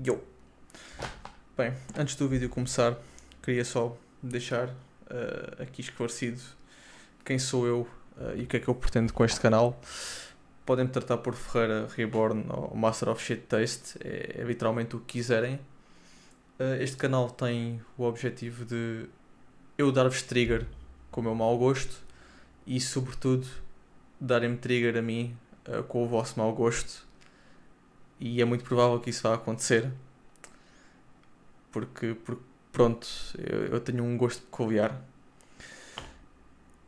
Yo! Bem, antes do vídeo começar, queria só deixar aqui esclarecido quem sou eu e o que é que eu pretendo com este canal. Podem me tratar por Ferreira Reborn ou Master of Shit Taste, é literalmente o que quiserem. Este canal tem o objetivo de eu dar-vos trigger com o meu mau gosto e, sobretudo, darem-me trigger a mim com o vosso mau gosto. E é muito provável que isso vá acontecer. Porque pronto, eu tenho um gosto peculiar.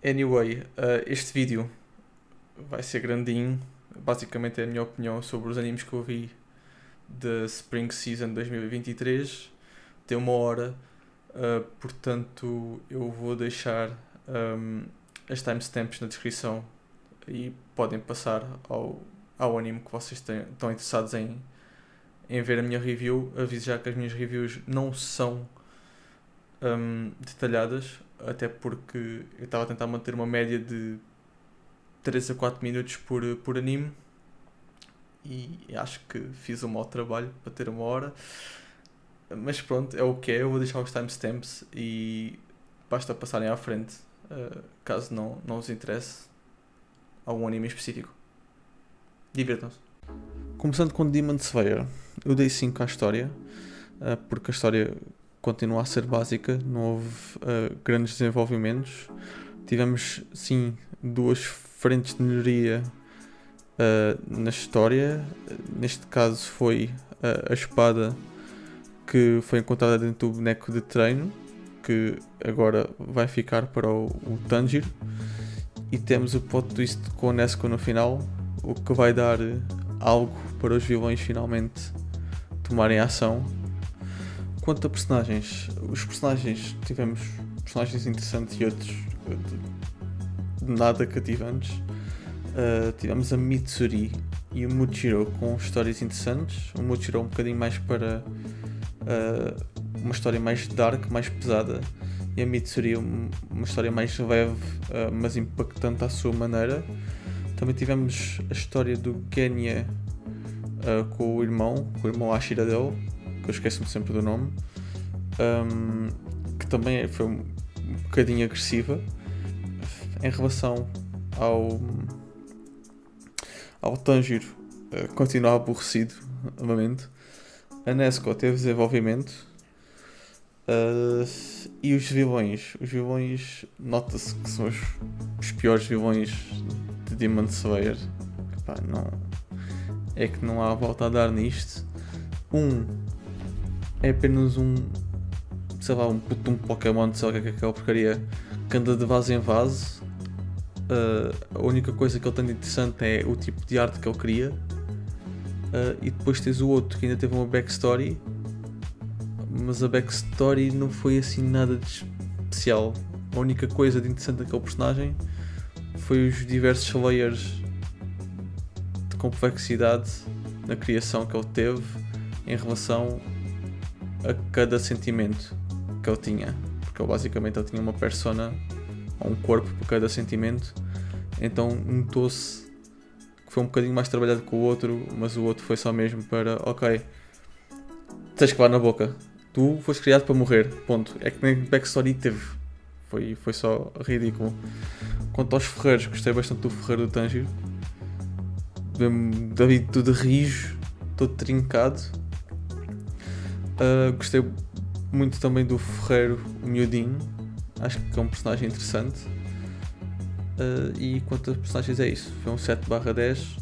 Anyway, este vídeo vai ser grandinho. Basicamente é a minha opinião sobre os animes que eu vi da Spring Season 2023. Tem 1 hora, portanto eu vou deixar as timestamps na descrição e podem passar ao anime que vocês estão interessados em ver a minha review. Aviso já que as minhas reviews não são detalhadas, até porque eu estava a tentar manter uma média de 3 a 4 minutos por anime e acho que fiz um mau trabalho para ter 1 hora, mas pronto, é o que é. Eu vou deixar os timestamps e basta passarem à frente caso não vos interesse algum anime específico. Divirtam-se. Começando com Demon Slayer, eu dei 5 à história, porque a história continua a ser básica, não houve grandes desenvolvimentos. Tivemos, sim, 2 frentes de melhoria na história. Neste caso foi a espada que foi encontrada dentro do boneco de treino, que agora vai ficar para o Tanjiro. E temos o plot twist com o Nezuko no final, o que vai dar algo para os vilões finalmente tomarem ação. Quanto a personagens, tivemos personagens interessantes e outros nada cativantes. Tivemos a Mitsuri e o Muchiro com histórias interessantes. O Muchiro um bocadinho mais para uma história mais dark, mais pesada, e a Mitsuri uma história mais leve, mas impactante à sua maneira. Também tivemos a história do Genya com o irmão Ashira dele, que eu esqueço-me sempre do nome, que também foi um bocadinho agressiva. Em relação ao Tanjiro, continua aborrecido novamente. A Nezuko teve desenvolvimento, e os vilões nota-se que são os piores vilões de Demon Slayer. Epá, é que não há volta a dar nisto. É apenas um putum Pokémon, sei lá o que é aquela porcaria, que anda de vaso em vaso. A única coisa que ele tem de interessante é o tipo de arte que ele cria. E depois tens o outro que ainda teve uma backstory, mas a backstory não foi assim nada de especial. A única coisa de interessante daquele personagem foi os diversos layers de complexidade na criação que ele teve em relação a cada sentimento que ele tinha, porque ele tinha uma persona ou um corpo para cada sentimento. Então notou-se que foi um bocadinho mais trabalhado que o outro, mas o outro foi só mesmo para ok, tens que levar na boca, tu foste criado para morrer, ponto. É que nem backstory teve, foi só ridículo. Quanto aos ferreiros, gostei bastante do ferreiro do Tanjiro, David todo rijo, todo trincado. Gostei muito também do ferreiro, o miudinho, acho que é um personagem interessante. E quanto a personagens é isso, foi um 7/10.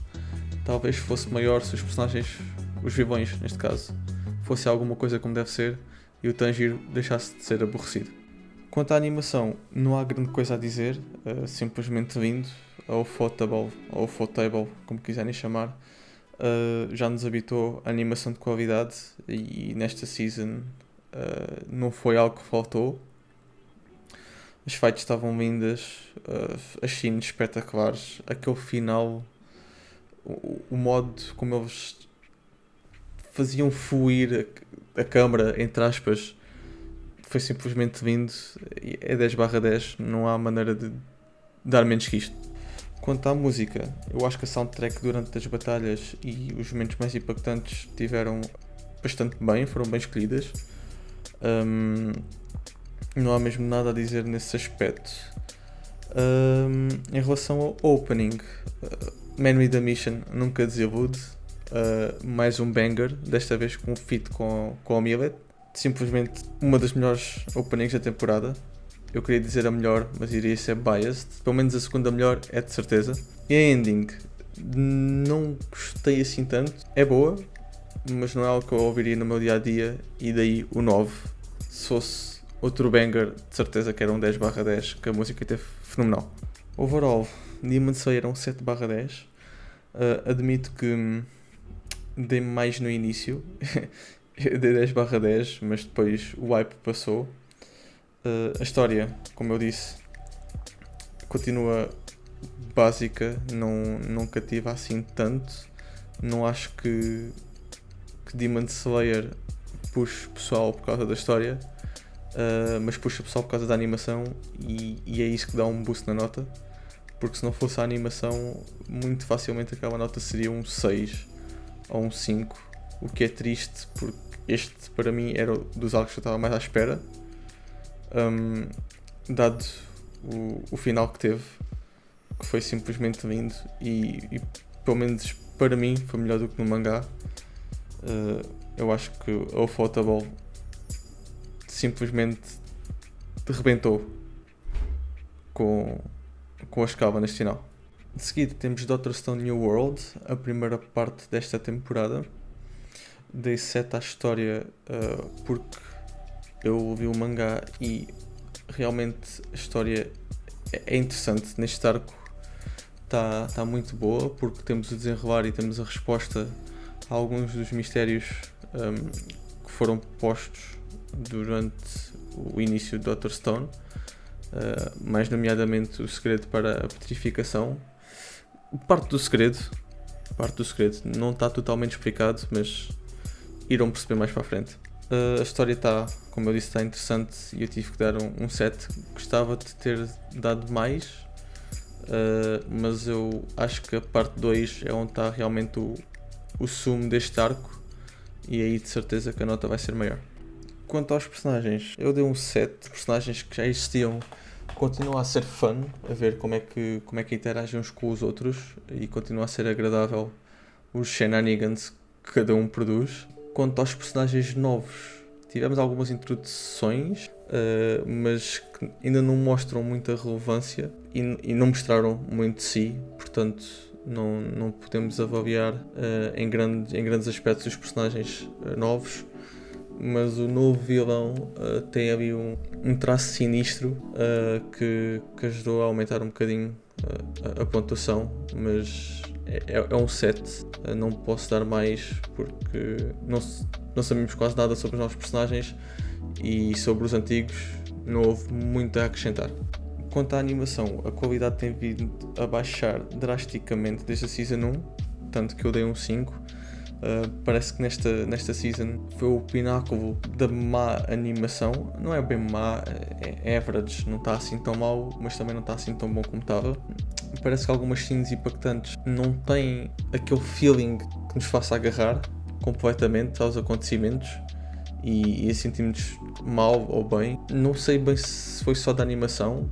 Talvez fosse maior se os vilões neste caso, fosse alguma coisa como deve ser e o Tanjiro deixasse de ser aborrecido. Quanto à animação, não há grande coisa a dizer, simplesmente lindo. Ou Ufotable, como quiserem chamar, já nos habitou a animação de qualidade e nesta season não foi algo que faltou. As fights estavam lindas, as scenes espetaculares, aquele final, o modo como eles faziam fluir a câmara, entre aspas, foi simplesmente lindo. É 10/10, não há maneira de dar menos que isto. Quanto à música, eu acho que a soundtrack durante as batalhas e os momentos mais impactantes tiveram bastante bem, foram bem escolhidas. Não há mesmo nada a dizer nesse aspecto. Em relação ao opening, Man with a Mission nunca desilude. Mais um banger, desta vez com um feat com a Millet. Simplesmente uma das melhores openings da temporada. Eu queria dizer a melhor, mas iria ser biased. Pelo menos a segunda melhor é de certeza. E a ending, não gostei assim tanto. É boa, mas não é algo que eu ouviria no meu dia a dia. E daí o 9. Se fosse outro banger, de certeza que era um 10/10, que a música teve fenomenal. Overall, Demon Slayer é um 7/10. Admito que dei mais no início. Eu dei 10/10, mas depois o hype passou. A história, como eu disse, continua básica, não cativa assim tanto. Não acho que Demon Slayer puxe pessoal por causa da história, mas puxa pessoal por causa da animação, e é isso que dá um boost na nota, porque se não fosse a animação, muito facilmente aquela nota seria um 6 ou um 5, o que é triste, porque este para mim era dos arcos que eu estava mais à espera. Dado o final que teve, que foi simplesmente lindo, e pelo menos para mim foi melhor do que no mangá. Eu acho que o Ufotable simplesmente rebentou com a escala neste final. De seguida temos Dr. Stone New World, a primeira parte desta temporada. Dei 7 à história porque eu ouvi o mangá e realmente a história é interessante. Neste arco está muito boa, porque temos o desenrolar e temos a resposta a alguns dos mistérios que foram postos durante o início do Dr. Stone, mais nomeadamente o segredo para a petrificação. Parte do segredo não está totalmente explicado, mas irão perceber mais para a frente. A história está, como eu disse, está interessante e eu tive que dar um 7. Gostava de ter dado mais, mas eu acho que a parte 2 é onde está realmente o sumo deste arco, e aí de certeza que a nota vai ser maior. Quanto aos personagens, eu dei um 7. Personagens que já existiam, continua a ser fun a ver como é que interagem uns com os outros, e continua a ser agradável os shenanigans que cada um produz. Quanto aos personagens novos, tivemos algumas introduções, mas que ainda não mostram muita relevância e não mostraram muito de si, portanto não podemos avaliar em grandes aspectos os personagens novos. Mas o novo vilão tem ali um traço sinistro que ajudou a aumentar um bocadinho a pontuação, mas é um 7. Não posso dar mais porque não sabemos quase nada sobre os novos personagens, e sobre os antigos não houve muito a acrescentar. Quanto à animação, a qualidade tem vindo a baixar drasticamente desde a Season 1, tanto que eu dei um 5. Parece que nesta season foi o pináculo da má animação. Não é bem má, é average, não está assim tão mau, mas também não está assim tão bom como estava. Parece que algumas cenas impactantes não têm aquele feeling que nos faça agarrar completamente aos acontecimentos e sentimos mal ou bem. Não sei bem se foi só da animação,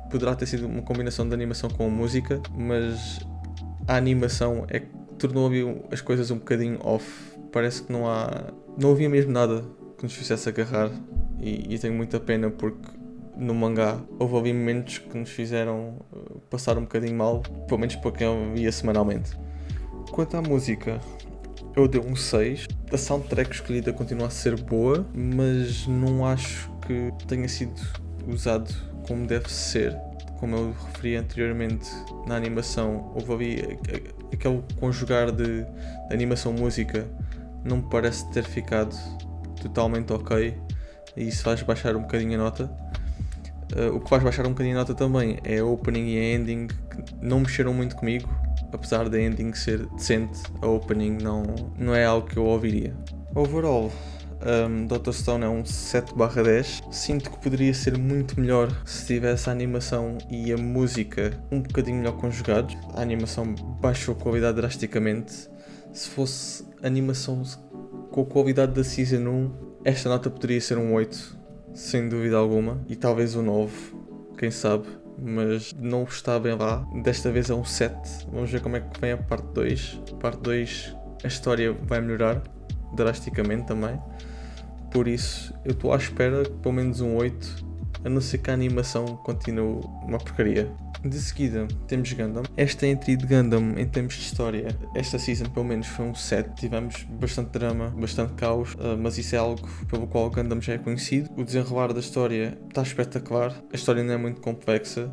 poderá ter sido uma combinação de animação com a música, mas a animação é que tornou as coisas um bocadinho off. Parece que não havia mesmo nada que nos fizesse agarrar, e tenho muita pena porque no mangá houve ali momentos que nos fizeram passar um bocadinho mal, pelo menos para quem eu via semanalmente. Quanto à música, eu dei um 6. A soundtrack escolhida continua a ser boa, mas não acho que tenha sido usado como deve ser. Como eu referi anteriormente, na animação houve ali aquele conjugar de animação-música, não me parece ter ficado totalmente ok, e isso faz baixar um bocadinho a nota. O que faz baixar um bocadinho a nota também é a opening e a ending, que não mexeram muito comigo. Apesar da ending ser decente, a opening não é algo que eu ouviria. Overall, Dr. Stone é um 7/10. Sinto que poderia ser muito melhor se tivesse a animação e a música um bocadinho melhor conjugados. A animação baixou a qualidade drasticamente, Se fosse animação com a qualidade da Season 1, esta nota poderia ser um 8, sem dúvida alguma, e talvez um 9, quem sabe, mas não está bem lá. Desta vez é um 7. Vamos ver como é que vem a parte 2. Parte 2, a história vai melhorar drasticamente também, por isso eu estou à espera que pelo menos um 8, a não ser que a animação continue uma porcaria. De seguida temos Gundam. Esta entry de Gundam em termos de história, esta season pelo menos foi um 7. Tivemos bastante drama, bastante caos, mas isso é algo pelo qual o Gundam já é conhecido. O desenrolar da história está espetacular. A história não é muito complexa,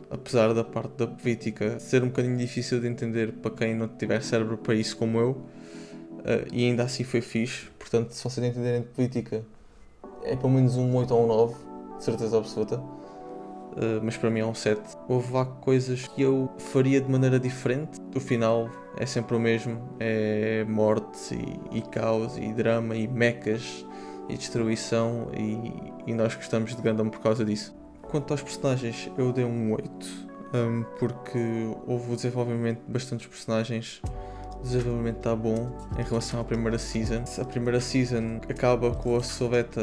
apesar da parte da política ser um bocadinho difícil de entender para quem não tiver cérebro para isso como eu. E ainda assim foi fixe. Portanto, se vocês entenderem de política, é pelo menos um 8 ou um 9, de certeza absoluta. Mas para mim é um 7. Houve lá coisas que eu faria de maneira diferente. O final é sempre o mesmo, é morte e caos e drama e mechas e destruição, e nós gostamos de Gundam por causa disso. Quanto aos personagens, eu dei um 8, porque houve o desenvolvimento de bastantes personagens. O desenvolvimento está bom em relação à primeira season. A primeira season acaba com a Soveta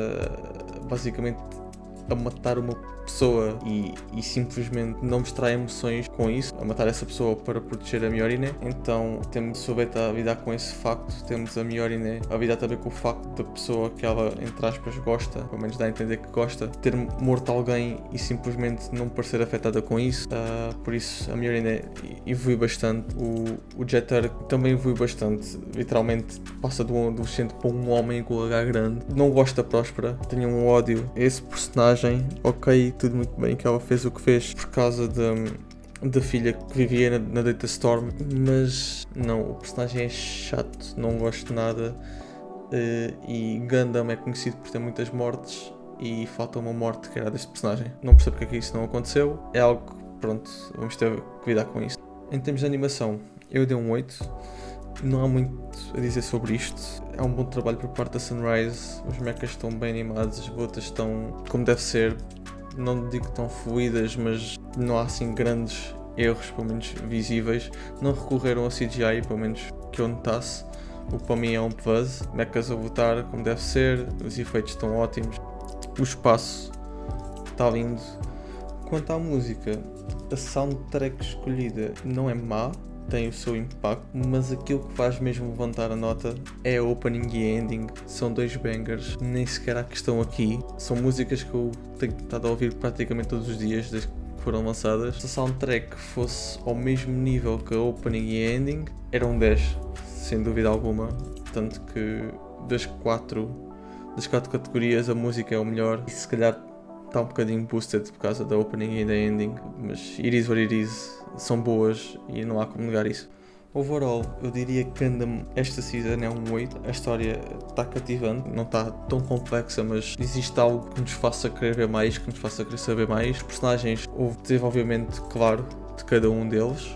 basicamente a matar uma pessoa e simplesmente não mostrar emoções com isso, a matar essa pessoa para proteger a Miorine. Então temos a Soveta a lidar com esse facto, temos a Miorine a lidar também com o facto da pessoa que ela, entre aspas, gosta, pelo menos dá a entender que gosta, ter morto alguém e simplesmente não parecer afetada com isso. Por isso a Miorine evolui bastante. O Jeter também evolui bastante, literalmente passa de um adolescente para um homem com H grande. Não gosta da Próspera, tenho um ódio a esse personagem. Ok, tudo muito bem que ela fez o que fez por causa da filha que vivia na Data Storm, mas não, o personagem é chato, não gosto nada. E Gundam é conhecido por ter muitas mortes e falta uma morte que era deste personagem. Não percebo porque é que isso não aconteceu, é algo que, pronto, vamos ter que lidar com isso. Em termos de animação, eu dei um 8. Não há muito a dizer sobre isto. É um bom trabalho por parte da Sunrise. Os mechas estão bem animados, as lutas estão como deve ser. Não digo que estão fluídas, mas não há assim grandes erros, pelo menos visíveis. Não recorreram a CGI, pelo menos que eu notasse. O que para mim é um plus. Mechas a lutar como deve ser, os efeitos estão ótimos. O espaço está lindo. Quanto à música, a soundtrack escolhida não é má, tem o seu impacto, mas aquilo que faz mesmo levantar a nota é a opening e a ending. São dois bangers, nem sequer há questão aqui. São músicas que eu tenho estado a ouvir praticamente todos os dias desde que foram lançadas. Se a soundtrack fosse ao mesmo nível que a opening e a ending, era um 10, sem dúvida alguma. Tanto que das quatro categorias a música é o melhor, e se calhar está um bocadinho boosted por causa da opening e da ending, mas it is what it is, são boas e não há como negar isso. Overall, eu diria que Gundam esta season é um 8, a história está cativante, não está tão complexa, mas existe algo que nos faça querer ver mais, que nos faça querer saber mais. Os personagens, houve desenvolvimento claro de cada um deles,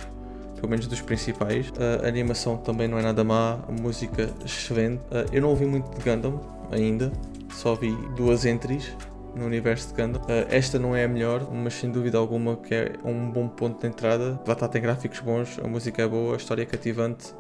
pelo menos dos principais. A animação também não é nada má, a música excelente. Eu não ouvi muito de Gundam ainda, só vi 2 entries no universo de Gundam. Esta não é a melhor, mas sem dúvida alguma que é um bom ponto de entrada. Lá está, tem gráficos bons, a música é boa, a história é cativante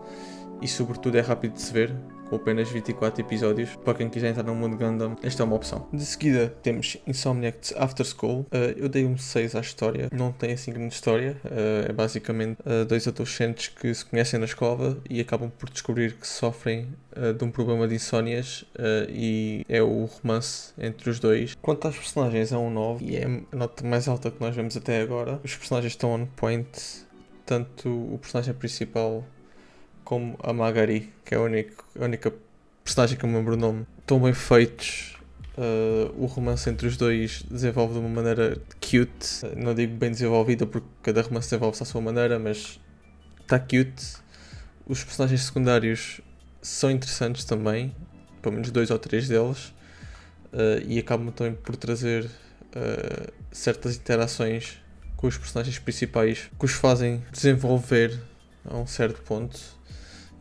e sobretudo é rápido de se ver, com apenas 24 episódios. Para quem quiser entrar no mundo de Gundam, esta é uma opção. De seguida temos Insomniac After School. Eu dei um 6 à história, não tem assim grande história, é basicamente 2 adolescentes que se conhecem na escola e acabam por descobrir que sofrem de um problema de insónias, e é o romance entre os dois. Quanto às personagens, é um 9 e é a nota mais alta que nós vemos até agora. Os personagens estão on point, tanto o personagem principal como a Magari, que é a única personagem que eu me lembro o nome. Estão bem feitos. O romance entre os dois desenvolve de uma maneira cute. Não digo bem desenvolvida porque cada romance desenvolve-se à sua maneira, mas está cute. Os personagens secundários são interessantes também, pelo menos 2 ou 3 deles, e acabam também por trazer certas interações com os personagens principais que os fazem desenvolver a um certo ponto.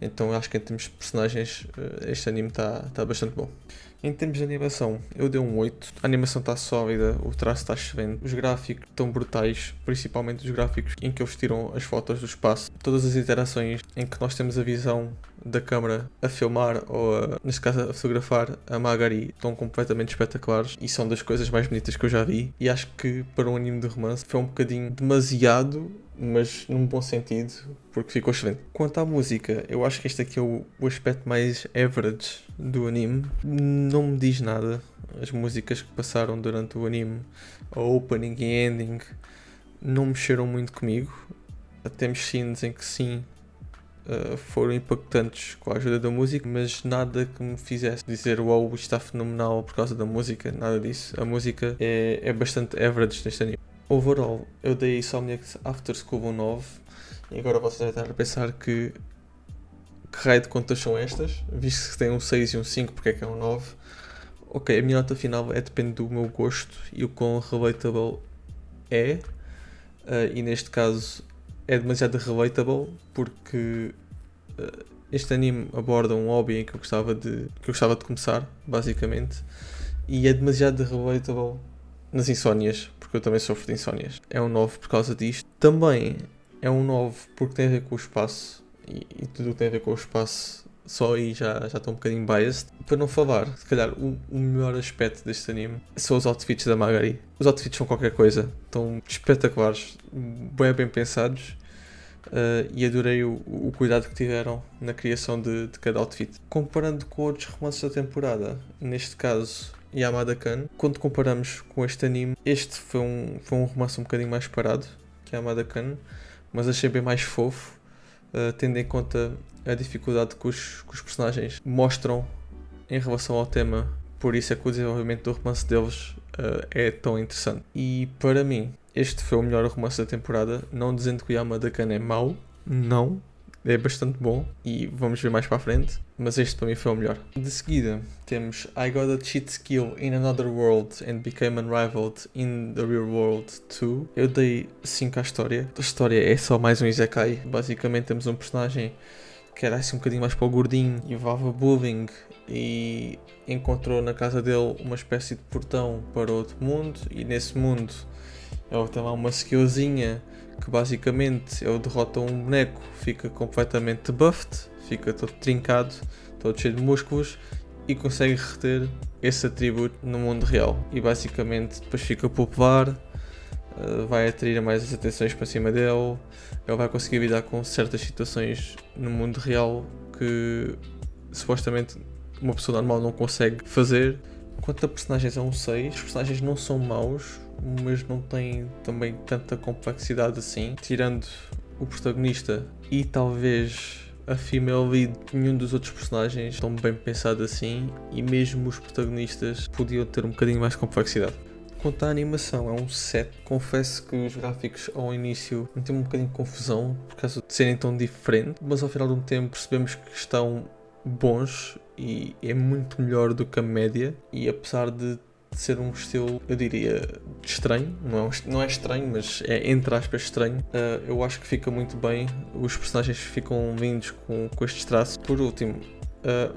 Então acho que em termos de personagens este anime está bastante bom. Em termos de animação, eu dei um 8. A animação está sólida, o traço está excelente, os gráficos estão brutais, principalmente os gráficos em que eles tiram as fotos do espaço. Todas as interações em que nós temos a visão da câmara a filmar ou, neste caso, a fotografar a Magari estão completamente espetaculares e são das coisas mais bonitas que eu já vi. E acho que para um anime de romance foi um bocadinho demasiado, mas num bom sentido, porque ficou excelente. Quanto à música, eu acho que este aqui é o aspecto mais average do anime. Não me diz nada. As músicas que passaram durante o anime, a opening e ending, não mexeram muito comigo. Temos scenes em que sim, foram impactantes com a ajuda da música, mas nada que me fizesse dizer uau, isto está fenomenal por causa da música, nada disso. A música é bastante average neste anime. Overall, eu dei Insomniac After School um 9 e agora vocês devem estar a pensar que raio de contas são estas, visto que tem um 6 e um 5, porque é que é um 9. Ok, a minha nota final depende do meu gosto e o quão relatable é, e neste caso é demasiado relatable porque este anime aborda um hobby em que eu gostava de começar, basicamente, e é demasiado relatable nas insónias, porque eu também sofro de insónias. É um 9 por causa disto. Também é um 9 porque tem a ver com o espaço, e tudo tem a ver com o espaço, só aí já estou um bocadinho biased. Para não falar, se calhar o melhor aspecto deste anime são os outfits da Magari. Os outfits são qualquer coisa, estão espetaculares, bem pensados. E adorei o cuidado que tiveram na criação de cada outfit. Comparando com outros romances da temporada, neste caso Yamada-kun, quando comparamos com este anime, este foi um romance um bocadinho mais parado que Yamada-kun, mas achei bem mais fofo, tendo em conta a dificuldade que os personagens mostram em relação ao tema. Por isso é que o desenvolvimento do romance deles é tão interessante. E para mim, este foi o melhor romance da temporada, não dizendo que o Yamada-kun é mau, não, é bastante bom e vamos ver mais para a frente, mas este para mim foi o melhor. De seguida temos I Got a Cheat Skill in Another World and Became Unrivaled in the Real World 2. Eu dei 5 à história. A história é só mais um isekai. Basicamente temos um personagem que era assim um bocadinho mais para o gordinho e levava bullying e encontrou na casa dele uma espécie de portão para outro mundo, e nesse mundo ele tem lá uma skillzinha que basicamente ele derrota um boneco, fica completamente buffed, fica todo trincado, todo cheio de músculos e consegue reter esse atributo no mundo real. E basicamente depois fica popular, vai atrair mais as atenções para cima dele, ele vai conseguir lidar com certas situações no mundo real que supostamente uma pessoa normal não consegue fazer. Quanto a personagens é um 6, os personagens não são maus, mas não têm também tanta complexidade assim. Tirando o protagonista e talvez a female lead, nenhum dos outros personagens estão bem pensados assim, e mesmo os protagonistas podiam ter um bocadinho mais complexidade. Quanto à animação, é um 7. Confesso que os gráficos ao início me têm um bocadinho de confusão por causa de serem tão diferentes, mas ao final de um tempo percebemos que estão bons e é muito melhor do que a média. E apesar de ser um estilo, eu diria, estranho, não é estranho, mas é entre aspas estranho, eu acho que fica muito bem, os personagens ficam lindos com estes traços. Por último,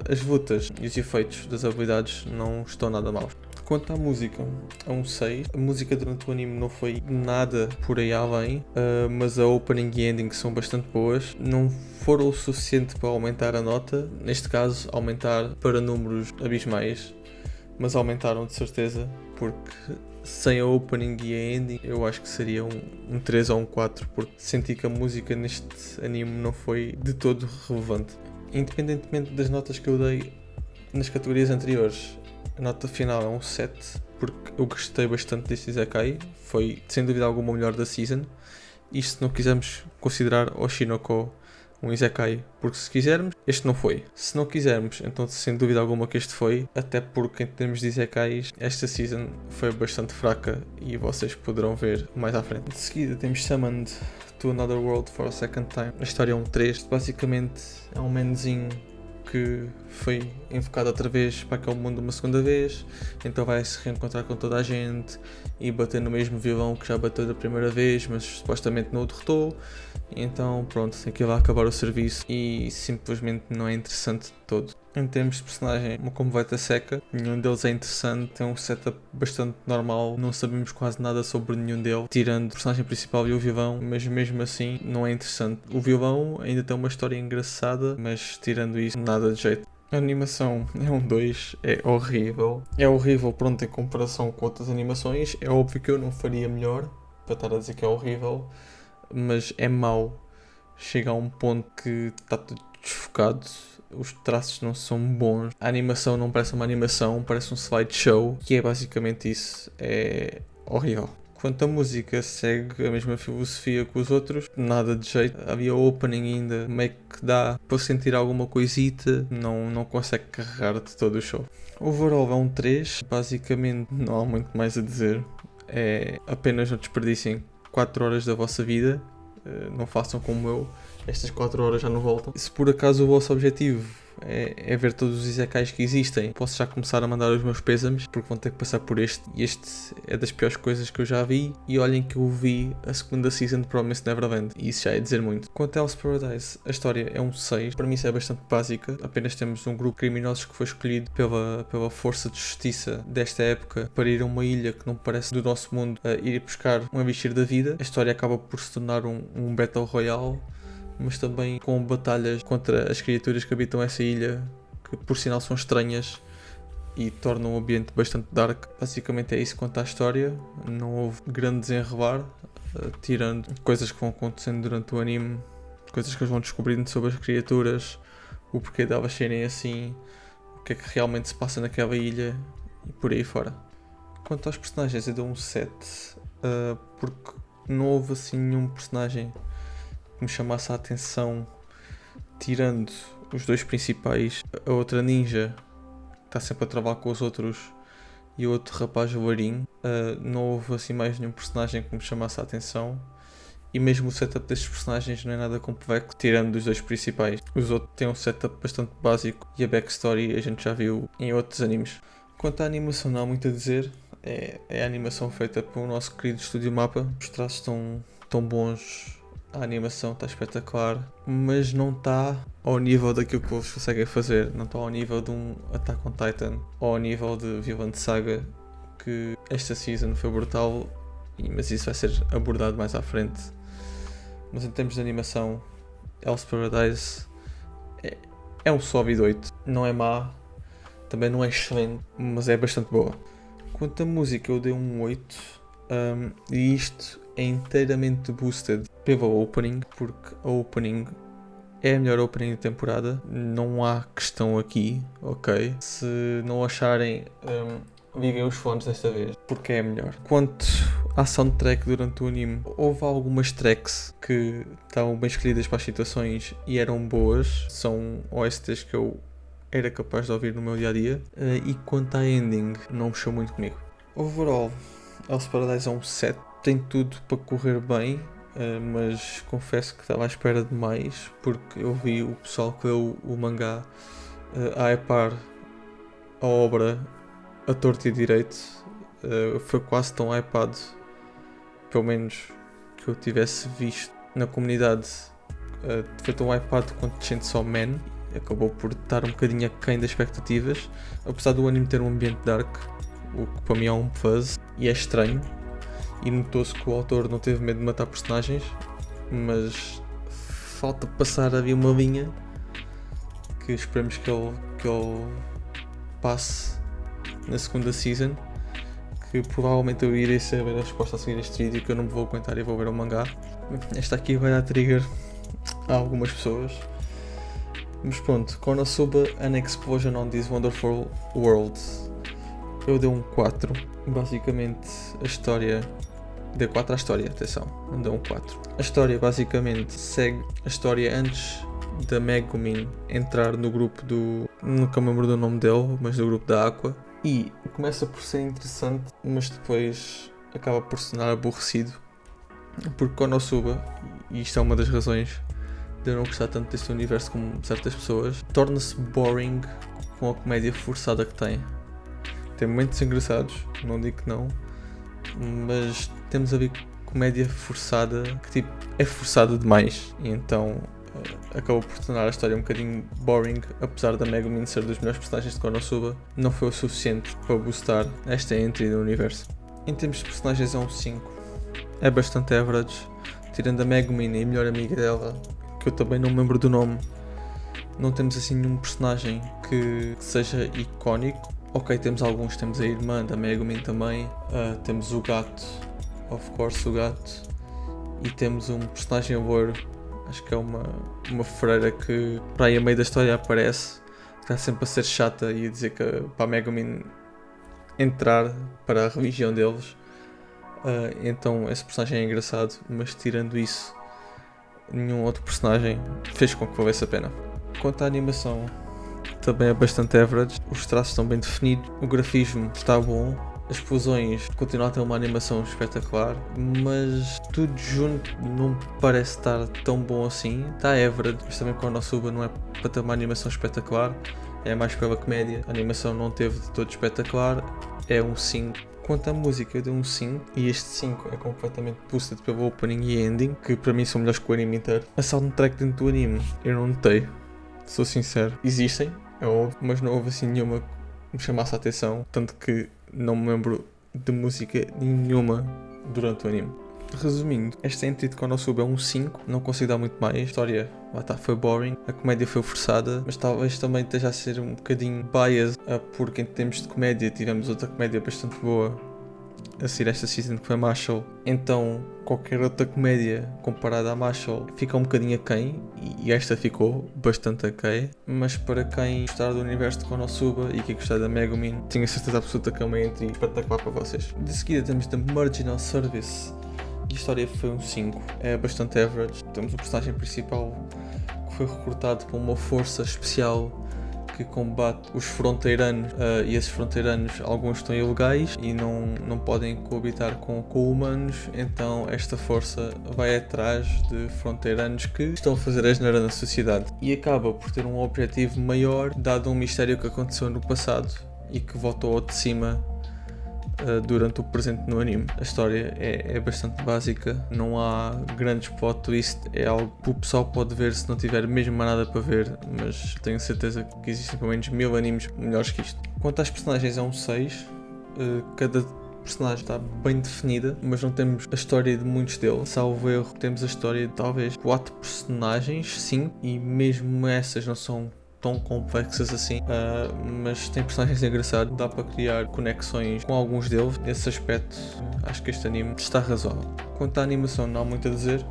as lutas e os efeitos das habilidades não estão nada maus. Quanto à música, é um 6. A música durante o anime não foi nada por aí além, mas a opening e ending são bastante boas. Não foram o suficiente para aumentar a nota, neste caso aumentar para números abismais, mas aumentaram de certeza, porque sem a opening e a ending eu acho que seria um 3 ou um 4, porque senti que a música neste anime não foi de todo relevante. Independentemente das notas que eu dei nas categorias anteriores, a nota final é um 7, porque eu gostei bastante deste isekai, foi sem dúvida alguma o melhor da season. Isto se não quisermos considerar Oshinoko um isekai, porque se quisermos, este não foi. Se não quisermos, então sem dúvida alguma que este foi, até porque em termos de isekais, esta season foi bastante fraca e vocês poderão ver mais à frente. De seguida temos Summoned to Another World for a Second Time. A história é um 3, basicamente é um manzinho que foi invocado outra vez para aquele mundo uma segunda vez, então vai se reencontrar com toda a gente e bater no mesmo vilão que já bateu da primeira vez, mas supostamente não o derrotou. Então pronto, aquilo vai acabar o serviço e simplesmente não é interessante de todo. Em termos de personagem, uma completa seca, nenhum deles é interessante, tem um setup bastante normal, não sabemos quase nada sobre nenhum deles, tirando o personagem principal e o vilão, mas mesmo assim não é interessante. O vilão ainda tem uma história engraçada, mas tirando isso, nada de jeito. A animação é um 2, é horrível. É horrível, pronto, em comparação com outras animações. É óbvio que eu não faria melhor, para estar a dizer que é horrível, mas é mau. Chega a um ponto que está tudo desfocado, os traços não são bons, a animação não parece uma animação, parece um slideshow, que é basicamente isso, é horrível. Quanto à música, segue a mesma filosofia que os outros, nada de jeito. Havia opening ainda, meio que dá para sentir alguma coisita, não consegue carregar de todo o show. Overall é um 3, basicamente não há muito mais a dizer, é apenas não desperdicem 4 horas da vossa vida, não façam como eu, estas 4 horas já não voltam. Se por acaso o vosso objetivo é ver todos os isekais que existem, posso já começar a mandar os meus pésames, porque vão ter que passar por este. E este é das piores coisas que eu já vi. E olhem que eu vi a segunda season de Promised Neverland, e isso já é dizer muito. Quanto a Hell's Paradise, a história é um 6. Para mim isso é bastante básica. Apenas temos um grupo de criminosos que foi escolhido pela força de justiça desta época para ir a uma ilha que não parece do nosso mundo, a ir buscar um elixir da vida. A história acaba por se tornar um Battle Royale, mas também com batalhas contra as criaturas que habitam essa ilha, que por sinal são estranhas e tornam o ambiente bastante dark. Basicamente é isso quanto à história, não houve grande desenrolar, tirando coisas que vão acontecendo durante o anime, coisas que eles vão descobrindo sobre as criaturas, o porquê delas serem assim, o que é que realmente se passa naquela ilha e por aí fora. Quanto aos personagens, eu dou um 7, porque não houve assim nenhum personagem que me chamasse a atenção, tirando os dois principais, a outra ninja que está sempre a trabalhar com os outros e o outro rapaz loirinho. Não houve assim mais nenhum personagem que me chamasse a atenção, e mesmo o setup destes personagens não é nada complexo, tirando os dois principais. Os outros têm um setup bastante básico e a backstory a gente já viu em outros animes. Quanto à animação, não há muito a dizer, é a animação feita pelo nosso querido Estúdio Mapa. Os traços estão tão bons, a animação está espetacular, mas não está ao nível daquilo que eles conseguem fazer. Não está ao nível de um Attack on Titan ou ao nível de Vinland Saga, que esta season foi brutal, mas isso vai ser abordado mais à frente. Mas em termos de animação, Hell's Paradise é um sólido 8. Não é má, também não é excelente, mas é bastante boa. Quanto à música, eu dei um 8, e isto é inteiramente boosted pela opening, porque a opening é a melhor opening da temporada, não há questão aqui, ok? Se não acharem, liguem os fones desta vez, porque é a melhor. Quanto à soundtrack durante o anime, houve algumas tracks que estavam bem escolhidas para as situações e eram boas, são OSTs que eu era capaz de ouvir no meu dia-a-dia, e quanto à ending, não mexeu muito comigo. Overall, Hell's Paradise é um 7, tem tudo para correr bem, mas confesso que estava à espera de mais, porque eu vi o pessoal que leu o mangá a hypar a obra a torto e direito. Foi quase tão hypado, pelo menos que eu tivesse visto na comunidade, foi tão hypado quanto Chainsaw Man. Acabou por estar um bocadinho aquém das expectativas, apesar do anime ter um ambiente dark, o que para mim é um fuzz e é estranho, e notou-se que o autor não teve medo de matar personagens, mas falta passar ali uma linha que esperemos que ele passe na segunda season, que provavelmente eu irei saber a resposta a seguir este vídeo, que eu não me vou aguentar e vou ver o mangá. Esta aqui vai dar trigger a algumas pessoas. Mas pronto, Konosuba, An Explosion on This Wonderful World. Eu dei um 4. Basicamente a história... Dei 4 à história, atenção, não dei um 4. A história basicamente segue a história antes da Megumin entrar no grupo do... Nunca me lembro do nome dele, mas do grupo da Aqua. E começa por ser interessante, mas depois acaba por se tornar aborrecido. Porque Konosuba, e isto é uma das razões de eu não gostar tanto deste universo como certas pessoas, torna-se boring com a comédia forçada que tem. Tem momentos engraçados, não digo que não, mas temos a ver comédia forçada que tipo é forçada demais, e então acabou por tornar a história um bocadinho boring, apesar da Megumin ser dos melhores personagens de Konosuba, não foi o suficiente para boostar esta entry do universo. Em termos de personagens é um 5, é bastante average, tirando a Megumin e a melhor amiga dela, que eu também não me lembro do nome, não temos assim nenhum personagem que seja icónico. Ok, temos alguns, temos a irmã da Megumin também, temos o gato, of course o gato, e temos um personagem loiro, acho que é uma freira que para aí a meio da história aparece, está sempre a ser chata e a dizer que para a Megumin entrar para a religião deles. Então esse personagem é engraçado, mas tirando isso, nenhum outro personagem fez com que valesse a pena. Quanto à animação, também é bastante average, os traços estão bem definidos, o grafismo está bom, as explosões continuam a ter uma animação espetacular, mas tudo junto não parece estar tão bom assim. Está average, mas também com a Konosuba não é para ter uma animação espetacular, é mais pela comédia. A animação não teve de todo espetacular, é um 5. Quanto à música, eu dei um 5, e este 5 é completamente boosted pelo opening e ending, que para mim são melhores que o anime inteiro. A soundtrack dentro do anime, eu não notei, sou sincero. Existem, é óbvio, mas não houve assim nenhuma que me chamasse a atenção, tanto que não me lembro de música nenhuma durante o anime. Resumindo, esta entry de Konosuba é um 5, não consigo dar muito mais. A história foi boring, a comédia foi forçada, mas talvez também esteja a ser um bocadinho biased, porque em termos de comédia tivemos outra comédia bastante boa a seguir esta season, que foi Marshall. Então qualquer outra comédia comparada a Marshall fica um bocadinho aquém, e esta ficou bastante aquém. Mas para quem gostar do universo de Konosuba e quem gostar da Megumin, tenho a certeza absoluta que é uma entry espetacular para vocês. De seguida temos The Marginal Service, e a história foi um 5, é bastante average. Temos o personagem principal que foi recrutado por uma força especial que combate os fronteiranos, e esses fronteiranos, alguns estão ilegais e não podem coabitar com humanos, então esta força vai atrás de fronteiranos que estão a fazer asneira na sociedade, e acaba por ter um objetivo maior, dado um mistério que aconteceu no passado e que voltou ao de cima durante o presente no anime. A história é bastante básica, não há grandes plot twist, é algo que o pessoal pode ver se não tiver mesmo nada para ver, mas tenho certeza que existem pelo menos 1000 animes melhores que isto. Quanto às personagens é um 6, cada personagem está bem definida, mas não temos a história de muitos deles. Salvo erro, temos a história de talvez 4 personagens, 5, e mesmo essas não são tão complexas assim, mas tem personagens engraçados, dá para criar conexões com alguns deles. Nesse aspecto, acho que este anime está razoável. Quanto à animação, não há muito a dizer,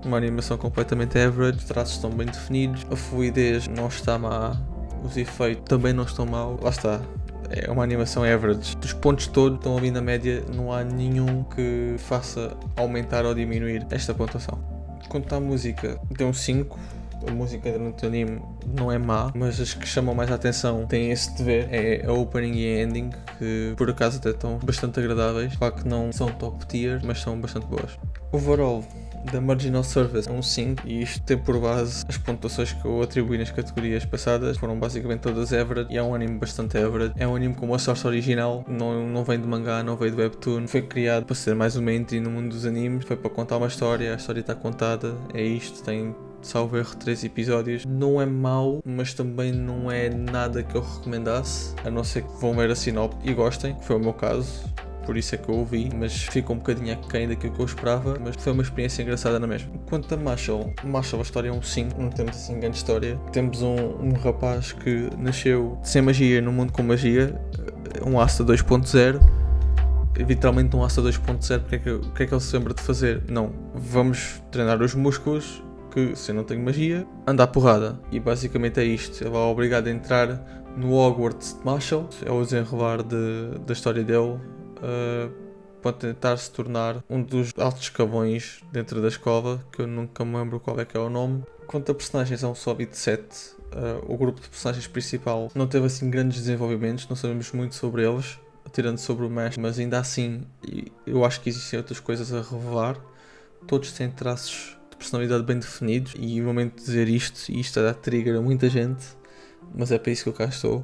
uma animação completamente average, os traços estão bem definidos, a fluidez não está má, os efeitos também não estão mal, lá está. É uma animação average. Dos pontos todos estão ali na média, não há nenhum que faça aumentar ou diminuir esta pontuação. Quanto à música, deu um 5. A música durante o anime não é má, mas as que chamam mais a atenção têm esse dever, é a opening e a ending, que por acaso até estão bastante agradáveis. Claro que não são top tier, mas são bastante boas. Overall, da Marginal Service é um 5, e isto tem por base as pontuações que eu atribuí nas categorias passadas, foram basicamente todas average, e é um anime bastante average. É um anime com uma source original, não vem de mangá, não veio de webtoon, foi criado para ser mais uma entry no mundo dos animes, foi para contar uma história, a história está contada, é isto, tem salvo erro 3 episódios. Não é mau, mas também não é nada que eu recomendasse, a não ser que vão ver a sinopse e gostem, que foi o meu caso, por isso é que eu ouvi, mas fica um bocadinho aquém daquilo que eu esperava, mas foi uma experiência engraçada na mesma. Quanto a Marshall, a história é um 5, não temos assim grande história. Temos um rapaz que nasceu sem magia num mundo com magia, um Asta 2.0, literalmente um Asta 2.0, o que é que ele se lembra de fazer? Não, vamos treinar os músculos, que se eu não tenho magia, anda à porrada. E basicamente é isto, ele é obrigado a entrar no Hogwarts de Marshall, é o desenrolar da história dele, para tentar se tornar um dos altos escalões dentro da escola, que eu nunca me lembro qual é que é o nome. Quanto a personagens, é um sóbito de 7. O grupo de personagens principal não teve assim grandes desenvolvimentos, não sabemos muito sobre eles, tirando sobre o mestre, mas ainda assim eu acho que existem outras coisas a revelar. Todos têm traços de personalidade bem definidos, e no momento de dizer isto, e isto dá trigger a muita gente, mas é para isso que eu cá estou.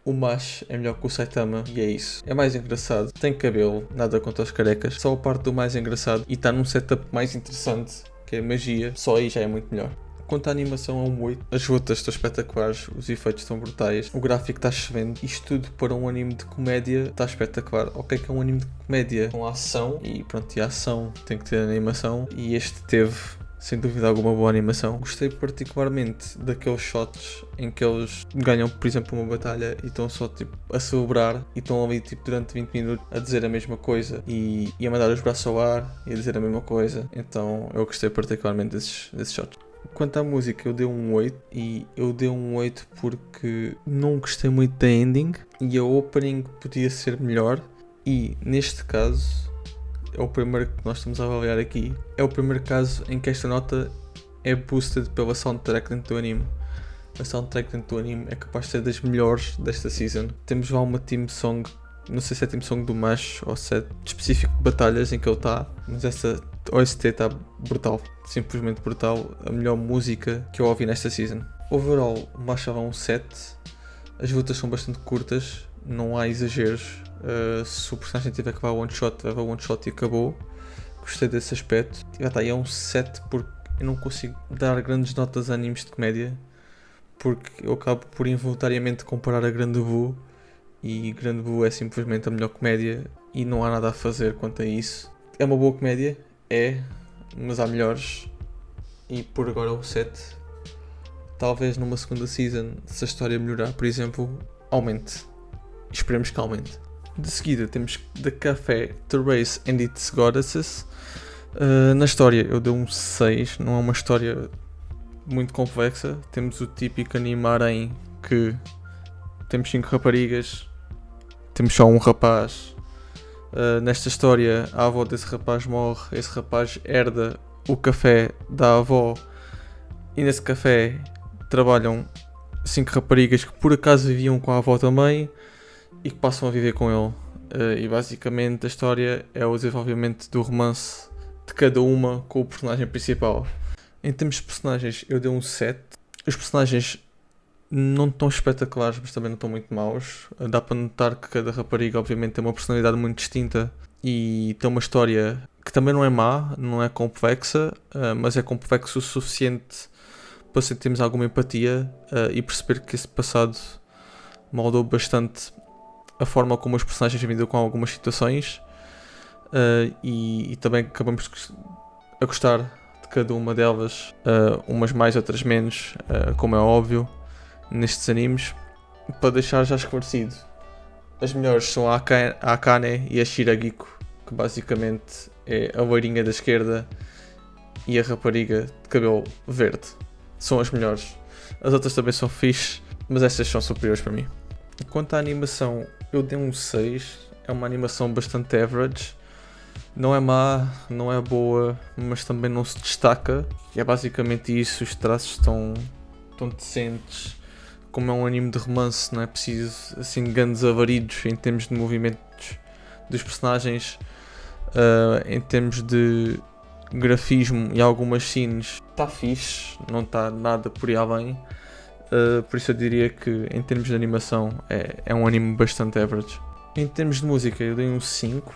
O Mash é melhor que o Saitama, e é isso. É mais engraçado, tem cabelo, nada contra os carecas, só a parte do mais engraçado, e está num setup mais interessante, que é magia, só aí já é muito melhor. Quanto à animação, é um 8. As lutas estão espetaculares, os efeitos estão brutais, o gráfico está excelente. Isto tudo para um anime de comédia está espetacular. O que é um anime de comédia? Com ação, e pronto, e a ação tem que ter animação, e este teve, sem dúvida alguma, boa animação. Gostei particularmente daqueles shots em que eles ganham, por exemplo, uma batalha e estão só tipo a celebrar e estão ali tipo durante 20 minutos a dizer a mesma coisa e a mandar os braços ao ar e a dizer a mesma coisa. Então eu gostei particularmente desses shots. Quanto à música, eu dei um 8, e eu dei um 8 porque não gostei muito da ending e a opening podia ser melhor, e neste caso é o primeiro que nós estamos a avaliar aqui. É o primeiro caso em que esta nota é boosted pela soundtrack dentro do anime. A soundtrack dentro do anime é capaz de ser das melhores desta season. Temos lá uma team song, não sei se é team song do Mash ou se é específico de batalhas em que ele está, mas essa OST está brutal, simplesmente brutal. A melhor música que eu ouvi nesta season. Overall, o Mash dava um 7. As lutas são bastante curtas, não há exageros. Se o personagem tiver que levar one shot, leva one shot e acabou. Gostei desse aspecto. E é um 7 porque eu não consigo dar grandes notas a animes de comédia, porque eu acabo por involuntariamente comparar a Grande Blue, e Grande Blue é simplesmente a melhor comédia e não há nada a fazer quanto a isso. É uma boa comédia, mas há melhores, e por agora é um 7. Talvez numa segunda season, se a história melhorar, por exemplo, aumente. Esperemos que aumente. De seguida temos The Café, The Race and Its Goddesses. Na história eu dei um 6, não é uma história muito complexa. Temos o típico anime harém que temos 5 raparigas, temos só um rapaz. Nesta história a avó desse rapaz morre, esse rapaz herda o café da avó, e nesse café trabalham 5 raparigas que por acaso viviam com a avó também e que passam a viver com ele. E basicamente a história é o desenvolvimento do romance de cada uma com o personagem principal. Em termos de personagens, eu dei um 7. Os personagens não estão espetaculares, mas também não estão muito maus. Dá para notar que cada rapariga obviamente tem uma personalidade muito distinta e tem uma história que também não é má, não é complexa, mas é complexo o suficiente para sentirmos alguma empatia e perceber que esse passado moldou bastante a forma como os personagens lidam com algumas situações, e também acabamos a gostar de cada uma delas, umas mais, outras menos, como é óbvio nestes animes. Para deixar já esclarecido, as melhores são a Akane e a Shiragiko, que basicamente é a loirinha da esquerda e a rapariga de cabelo verde. São as melhores. As outras também são fixe, mas estas são superiores para mim. Quanto à animação, eu dei um 6. É uma animação bastante average. Não é má, não é boa, mas também não se destaca. E é basicamente isso, os traços estão decentes. Como é um anime de romance, não é preciso assim grandes avaridos em termos de movimentos dos personagens. Em termos de grafismo e algumas scenes, está fixe, não está nada por aí além. Por isso eu diria que em termos de animação é um anime bastante average. Em termos de música eu dei um 5,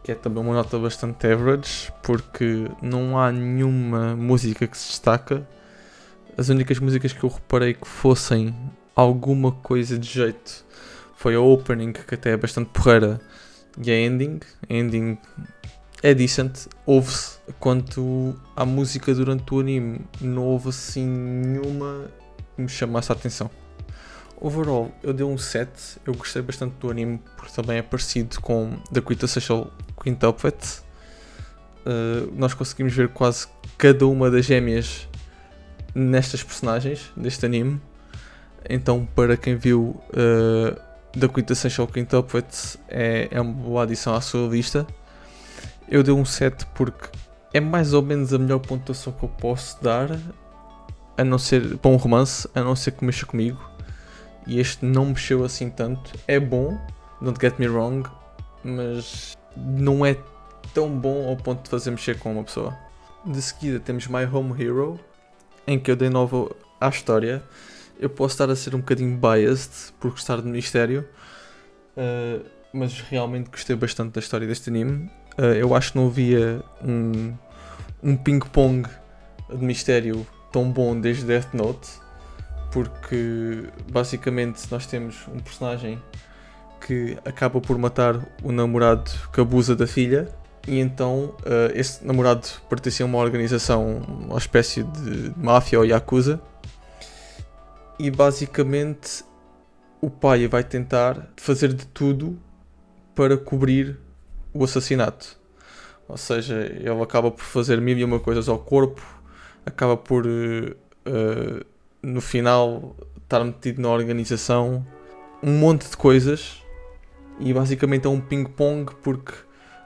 que é também uma nota bastante average, porque não há nenhuma música que se destaca. As únicas músicas que eu reparei que fossem alguma coisa de jeito foi a opening, que até é bastante porreira, e a ending. A ending é decent, ouve-se. Quanto à música durante o anime, não houve assim nenhuma que me chamasse a atenção. Overall, eu dei um 7. Eu gostei bastante do anime, porque também é parecido com The Quintessential Quintuplet. Nós conseguimos ver quase cada uma das gêmeas nestas personagens deste anime. Então, para quem viu The Quintessential Quintuplet, é uma boa adição à sua lista. Eu dei um 7 porque é mais ou menos a melhor pontuação que eu posso dar, a não ser para um romance, a não ser que mexa comigo. E este não mexeu assim tanto. É bom, don't get me wrong, mas não é tão bom ao ponto de fazer mexer com uma pessoa. De seguida temos My Home Hero, em que eu dei 9 à história. Eu posso estar a ser um bocadinho biased por gostar de mistério, mas realmente gostei bastante da história deste anime. Eu acho que não havia um ping-pong de mistério tão bom desde Death Note, porque basicamente nós temos um personagem que acaba por matar o namorado que abusa da filha, e então esse namorado pertencia a uma organização, uma espécie de máfia ou yakuza, e basicamente o pai vai tentar fazer de tudo para cobrir o assassinato. Ou seja, ele acaba por fazer mil e uma coisas ao corpo, acaba por no final estar metido na organização, um monte de coisas, e basicamente é um ping-pong, porque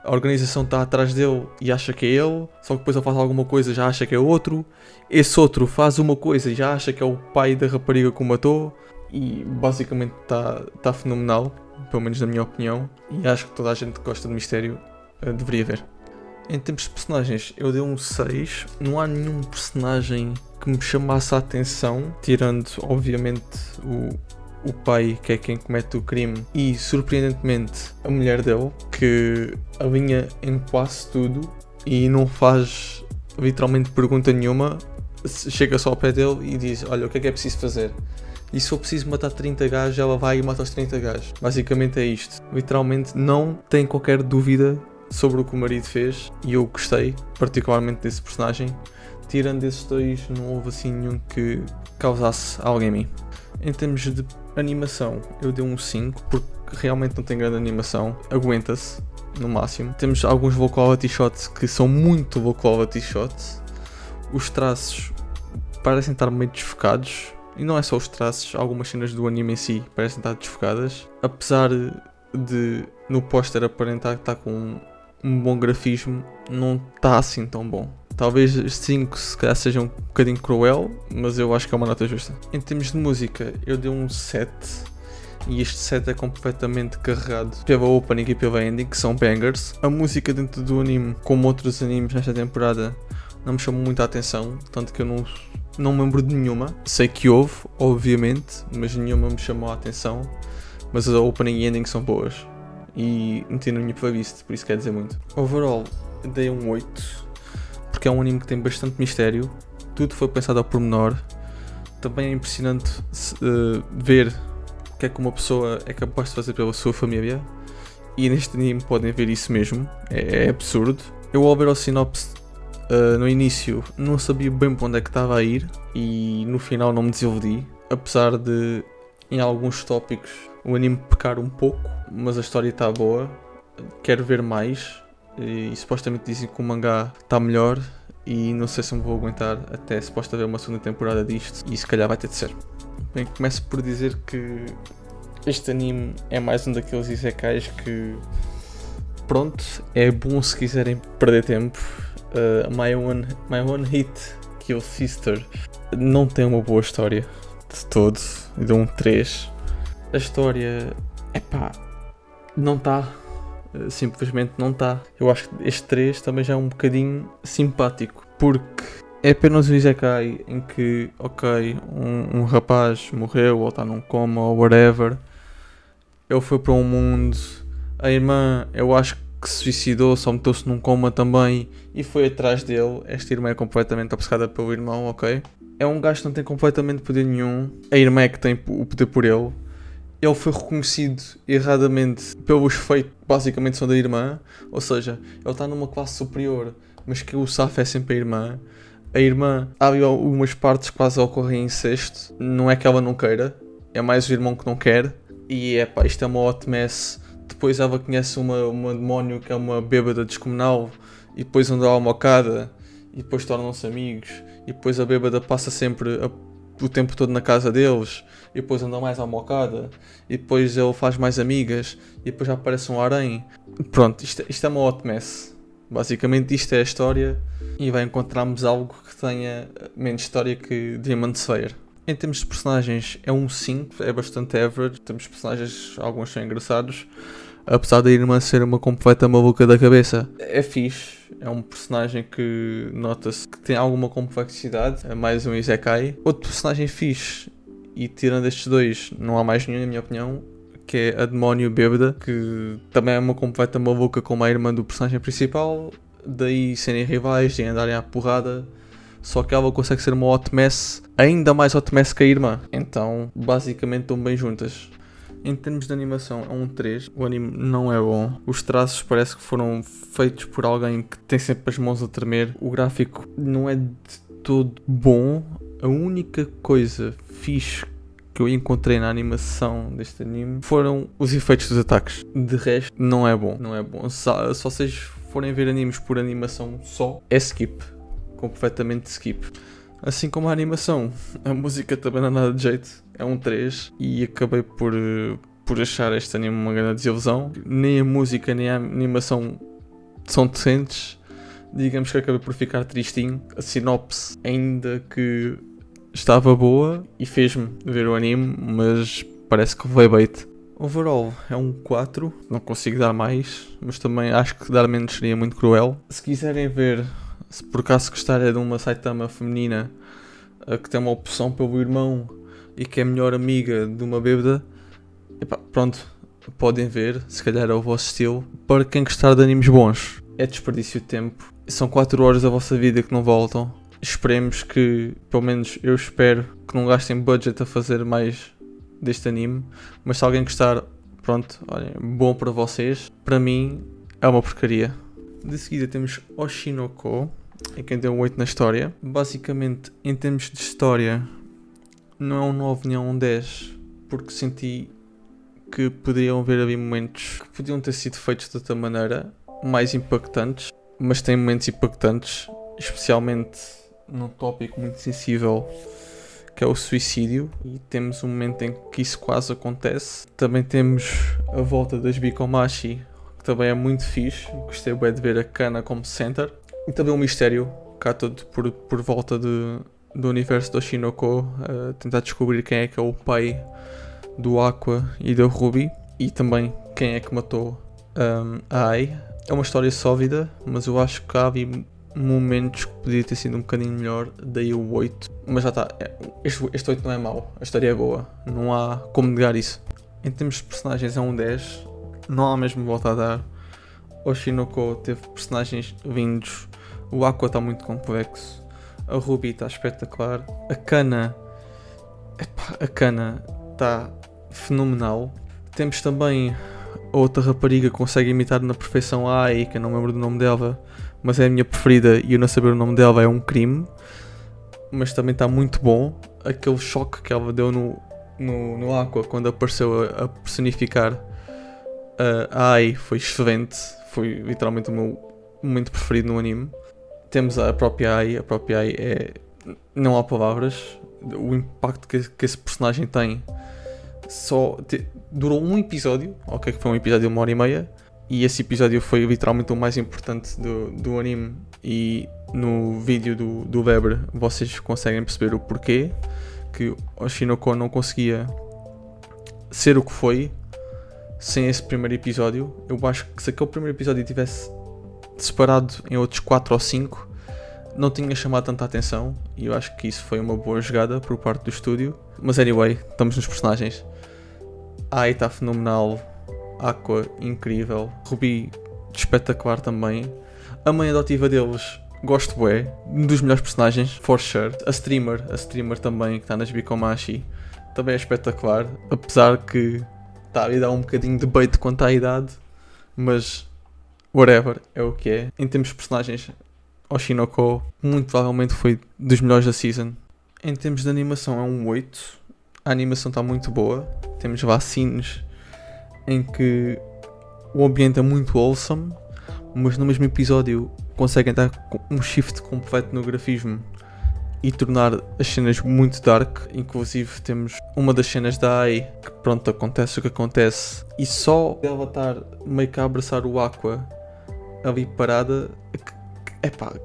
a organização está atrás dele e acha que é ele, só que depois ele faz alguma coisa e já acha que é outro, esse outro faz uma coisa e já acha que é o pai da rapariga que o matou, e basicamente está fenomenal, pelo menos na minha opinião, e acho que toda a gente que gosta de mistério deveria ver. Em termos de personagens, eu dei um 6, não há nenhum personagem que me chamasse a atenção, tirando obviamente o pai, que é quem comete o crime, e surpreendentemente a mulher dele, que alinha em quase tudo e não faz literalmente pergunta nenhuma, chega só ao pé dele e diz: olha, o que é preciso fazer? E se for preciso matar 30 gajos, ela vai e mata os 30 gajos. Basicamente é isto. Literalmente não tem qualquer dúvida sobre o que o marido fez, e eu gostei particularmente desse personagem. Tirando esses dois, não houve assim nenhum que causasse algo em mim. Em termos de animação, eu dei um 5, porque realmente não tem grande animação, aguenta-se no máximo. Temos alguns vocality shots que são muito vocality shots, os traços parecem estar meio desfocados, e não é só os traços, algumas cenas do anime em si parecem estar desfocadas, apesar de no póster aparentar que está com um bom grafismo, não está assim tão bom. Talvez 5 se calhar seja um bocadinho cruel, mas eu acho que é uma nota justa. Em termos de música, eu dei um 7, e este 7 é completamente carregado pela opening e pela ending, que são bangers. A música dentro do anime, como outros animes nesta temporada, não me chamou muita atenção, tanto que eu não me lembro de nenhuma. Sei que houve, obviamente, mas nenhuma me chamou a atenção. Mas a opening e ending são boas, e meti na minha playlist, por isso quer dizer muito. Overall, dei um 8, porque é um anime que tem bastante mistério, tudo foi pensado ao pormenor. Também é impressionante ver o que é que uma pessoa é capaz de fazer pela sua família, e neste anime podem ver isso mesmo, é absurdo. Eu, ao ver o sinopse, no início não sabia bem para onde é que estava a ir, e no final não me desiludi, apesar de em alguns tópicos o anime pecar um pouco, mas a história está boa. Quero ver mais, e supostamente dizem que o mangá está melhor, e não sei se me vou aguentar até suposto haver uma segunda temporada disto, e se calhar vai ter de ser. Bem, começo por dizer que este anime é mais um daqueles isekais que, pronto, é bom se quiserem perder tempo. My One Hit Kill Sister não tem uma boa história de todo, deu um 3. A história, não está, simplesmente não está. Eu acho que este 3 também já é um bocadinho simpático, porque é apenas um isekai em que, ok, um rapaz morreu ou está num coma ou whatever, ele foi para um mundo, a irmã eu acho que se suicidou, só meteu-se num coma também e foi atrás dele. Esta irmã é completamente obcecada pelo irmão, ok? É um gajo que não tem completamente poder nenhum, a irmã é que tem o poder por ele. Ele foi reconhecido erradamente pelos feitos que basicamente são da irmã, ou seja, ele está numa classe superior, mas que o safa é sempre a irmã. A irmã, há algumas partes que quase ocorrem em incesto, não é que ela não queira, é mais o irmão que não quer, e isto é uma hot mess. Depois ela conhece uma demónio que é uma bêbada descomunal, e depois anda lá mocada, e depois tornam-se amigos, e depois a bêbada passa sempre o tempo todo na casa deles, e depois anda mais à mocada, e depois ele faz mais amigas, e depois já aparece um harém. Pronto, isto é uma hot mess. Basicamente isto é a história, e vai encontrarmos algo que tenha menos história que Demon Slayer. Em termos de personagens é um 5, é bastante average. Temos personagens, alguns são engraçados, apesar da irmã ser uma completa maluca da cabeça. É fixe, é um personagem que nota-se que tem alguma complexidade, é mais um isekai. Outro personagem fixe, e tirando estes dois não há mais nenhum na minha opinião, que é a demónio bêbada, que também é uma completa maluca como a irmã do personagem principal, daí serem rivais e andarem à porrada. só que ela consegue ser uma hot mess, ainda mais hot mess que a irmã. Então, basicamente, estão bem juntas. Em termos de animação, é um 3. O anime não é bom. Os traços parece que foram feitos por alguém que tem sempre as mãos a tremer. O gráfico não é de todo bom. A única coisa fixe que eu encontrei na animação deste anime foram os efeitos dos ataques. De resto, não é bom. Não é bom. Se vocês forem ver animes por animação só, é skip. Completamente skip. Assim como a animação, a música também não dá nada de jeito. É um 3 e acabei por achar este anime uma grande desilusão. Nem a música nem a animação são decentes. Digamos que acabei por ficar tristinho. A sinopse, ainda que estava boa e fez-me ver o anime, mas parece que levei bait. Overall é um 4, não consigo dar mais, mas também acho que dar menos seria muito cruel. Se quiserem ver, se por acaso gostarem de uma Saitama feminina que tem uma opção pelo irmão e que é melhor amiga de uma bêbada, pronto, podem ver, se calhar é o vosso estilo. Para quem gostar de animes bons, é desperdício de tempo, são 4 horas da vossa vida que não voltam. Esperemos que, pelo menos eu espero, que não gastem budget a fazer mais deste anime. Mas se alguém gostar, pronto, olhem, bom para vocês. Para mim, é uma porcaria. De seguida temos Oshinoko, em quem deu um 8 na história. Basicamente, em termos de história, não é um 9 nem um 10, porque senti que poderiam haver ali momentos que podiam ter sido feitos de outra maneira, mais impactantes. Mas tem momentos impactantes, especialmente num tópico muito sensível, que é o suicídio, e temos um momento em que isso quase acontece. Também temos a volta das Bikomashi, que também é muito fixe. Gostei bem de ver a Kana como center. E também um mistério, cá todo por volta do universo do Oshinoko, tentar descobrir quem é que é o pai do Aqua e da Ruby, e também quem é que matou a Ai. É uma história sólida, mas eu acho que há momentos que podia ter sido um bocadinho melhor, daí o 8. Mas já está, este 8 não é mau, a história é boa, não há como negar isso. Em termos de personagens é um 10, não há mesmo volta a dar. Oshinoko teve personagens vindos, o Aqua está muito complexo, a Ruby está espetacular, a Kana está fenomenal. Temos também a outra rapariga que consegue imitar na perfeição a Ai, que eu não lembro do nome dela, mas é a minha preferida e eu não saber o nome dela é um crime. Mas também está muito bom. Aquele choque que ela deu no Aqua quando apareceu a personificar a Ai foi excelente. Foi literalmente o meu momento preferido no anime. Temos a própria Ai é... não há palavras. O impacto que esse personagem tem durou um episódio, ok, que foi um episódio de 1h30, e esse episódio foi literalmente o mais importante do anime, e no vídeo do Weber vocês conseguem perceber o porquê que Oshinoko não conseguia ser o que foi sem esse primeiro episódio. Eu acho que se aquele primeiro episódio tivesse separado em outros 4 ou 5, não tinha chamado tanta atenção, e eu acho que isso foi uma boa jogada por parte do estúdio. Mas anyway, estamos nos personagens. Ai está fenomenal, Aqua incrível, Ruby espetacular também. A mãe adotiva deles, gosto bué, um dos melhores personagens, for sure. A streamer também, que está nas Bikomashi, também é espetacular, apesar que está a dar um bocadinho de bait quanto à idade, mas whatever, é o que é. Em termos de personagens, Oshinoko muito provavelmente foi dos melhores da season. Em termos de animação é um 8. A animação está muito boa. Temos vacinas em que o ambiente é muito wholesome, mas no mesmo episódio conseguem dar um shift completo no grafismo e tornar as cenas muito dark. Inclusive temos uma das cenas da Ai que pronto, acontece o que acontece, e só ela estar meio que a abraçar o Aqua ali parada,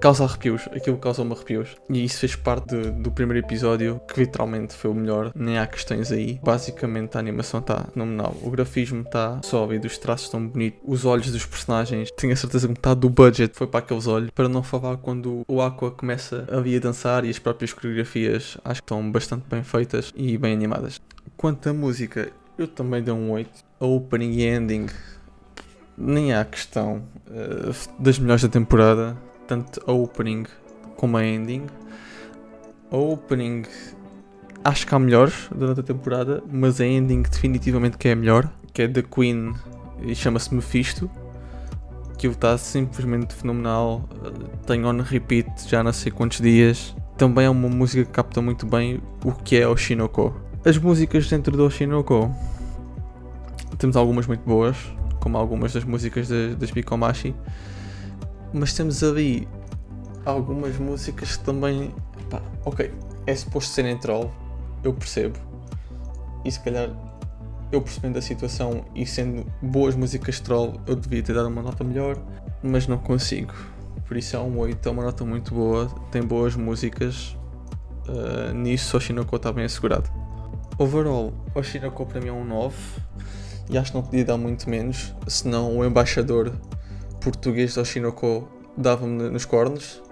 causa arrepios, aquilo causa-me arrepios. E isso fez parte do primeiro episódio, que literalmente foi o melhor, nem há questões aí. Basicamente a animação está fenomenal, o grafismo está sólido, os traços estão bonitos, os olhos dos personagens, tenho a certeza que metade do budget foi para aqueles olhos, para não falar quando o Aqua começa ali a dançar, e as próprias coreografias acho que estão bastante bem feitas e bem animadas. Quanto à música, eu também dei um 8. A opening e ending, nem há questão, das melhores da temporada. Tanto a opening como a ending. A opening acho que há melhores durante a temporada, mas a ending definitivamente que é a melhor, que é da Queen e chama-se Mephisto. Aquilo está simplesmente fenomenal, tenho on repeat já não sei quantos dias. Também é uma música que capta muito bem o que é Oshinoko. As músicas dentro do Oshinoko, temos algumas muito boas, como algumas das músicas das Bikomashi, mas temos ali algumas músicas que também, pá, ok, é suposto serem troll, eu percebo, e se calhar eu percebendo a situação e sendo boas músicas troll, eu devia ter dado uma nota melhor, mas não consigo. Por isso é um 8, é uma nota muito boa, tem boas músicas, nisso Oshinoko está bem assegurado. Overall, Oshinoko para mim é um 9, e acho que não podia dar muito menos, senão o embaixador português de Oshinoko dava-me nos cornos.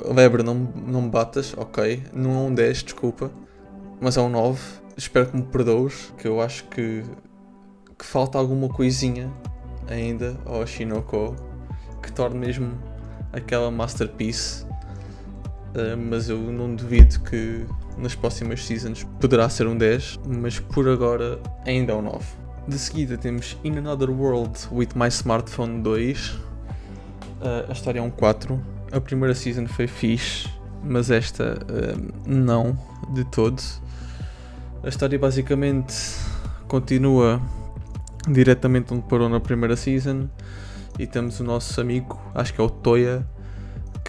Weber, não me batas, ok, não é um 10, desculpa, mas é um 9. Espero que me perdoes, que eu acho que falta alguma coisinha ainda ao Oshinoko que torne mesmo aquela masterpiece, mas eu não duvido que nas próximas seasons poderá ser um 10, mas por agora ainda é um 9. De seguida temos In Another World with My Smartphone 2, a história é um 4, a primeira season foi fixe, mas esta não, de todo. A história basicamente continua diretamente onde parou na primeira season e temos o nosso amigo, acho que é o Toya,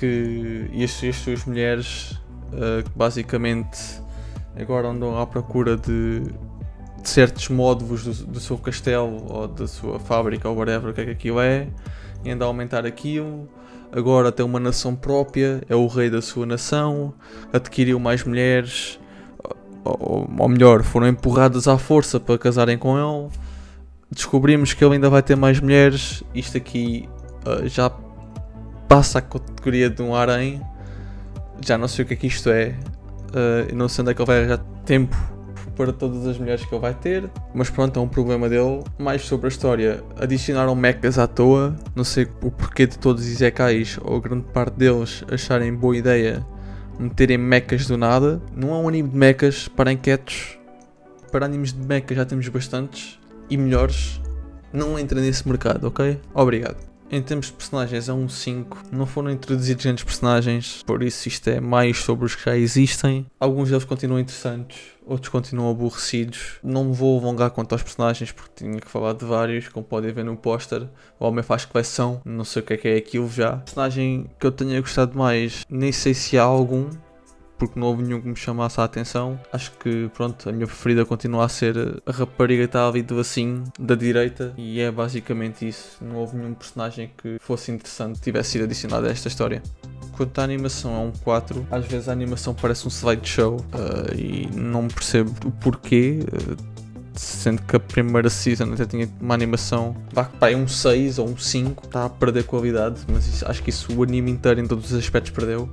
e as suas mulheres que basicamente agora andam à procura de certos módulos do seu castelo ou da sua fábrica ou whatever, o que é que aquilo é, e andam a aumentar aquilo. Agora tem uma nação própria, é o rei da sua nação, adquiriu mais mulheres, ou melhor, foram empurradas à força para casarem com ele. Descobrimos que ele ainda vai ter mais mulheres. Isto aqui já passa a categoria de um harém. Já não sei o que é que isto é. Não sei onde é que ele vai arranjar tempo para todas as mulheres que ele vai ter. Mas pronto, é um problema dele. Mais sobre a história, adicionaram mechas à toa. Não sei o porquê de todos os isekais, ou grande parte deles, acharem boa ideia meterem mechas do nada. Não é um anime de mechas, parem quietos. Para animes de mechas já temos bastantes e melhores. Não entra nesse mercado, ok? Obrigado. Em termos de personagens é um 5, não foram introduzidos grandes personagens, por isso isto é mais sobre os que já existem. Alguns deles continuam interessantes, outros continuam aborrecidos. Não me vou alongar quanto aos personagens porque tinha que falar de vários, como podem ver no póster. O homem faz coleção, não sei o que é aquilo já. Personagem que eu tenha gostado mais, nem sei se há algum, porque não houve nenhum que me chamasse a atenção. Acho que, pronto, a minha preferida continua a ser a rapariga que está ali do assim, da direita, e é basicamente isso. Não houve nenhum personagem que fosse interessante, tivesse sido adicionado a esta história. Quanto à animação, é um 4. Às vezes a animação parece um slideshow e não percebo o porquê, sendo que a primeira season até tinha uma animação, é um 6 ou um 5, está a perder qualidade, mas acho que isso o anime inteiro em todos os aspectos perdeu.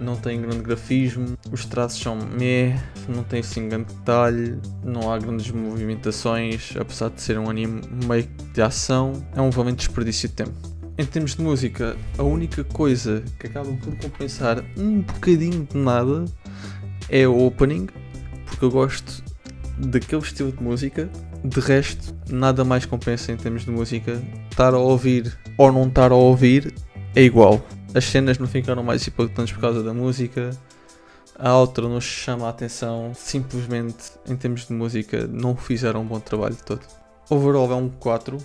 Não tem grande grafismo, os traços são meh, não tem assim grande detalhe, não há grandes movimentações, apesar de ser um anime meio de ação, é um valente desperdício de tempo. Em termos de música, a única coisa que acaba por compensar um bocadinho de nada é o opening, porque eu gosto daquele estilo de música. De resto, nada mais compensa em termos de música. Estar a ouvir ou não estar a ouvir é igual. As cenas não ficaram mais impactantes por causa da música. A outro não chama a atenção. Simplesmente, em termos de música, não fizeram um bom trabalho de todo. Overall é um 4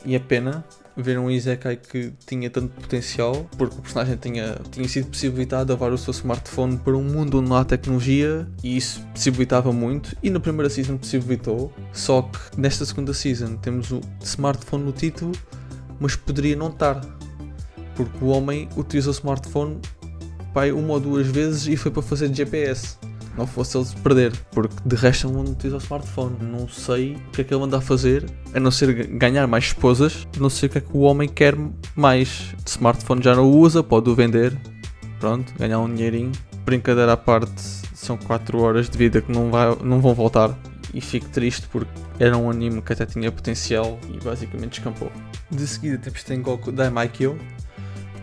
e é pena ver um isekai que tinha tanto potencial, porque o personagem tinha sido possibilitado a levar o seu smartphone para um mundo onde não há tecnologia, e isso possibilitava muito, e na primeira season possibilitou, só que nesta segunda season temos o smartphone no título, mas poderia não estar, porque o homem utilizou o smartphone uma ou duas vezes e foi para fazer GPS. Não fosse ele se perder, porque de resto ele não utiliza o smartphone. Não sei o que é que ele anda a fazer, a não ser ganhar mais esposas. Não sei o que é que o homem quer mais. De smartphone já não o usa, pode o vender. Pronto, ganhar um dinheirinho. Brincadeira à parte, são 4 horas de vida que não vão voltar. E fico triste porque era um anime que até tinha potencial e basicamente escampou. De seguida temos Tengoku Daimaikyo,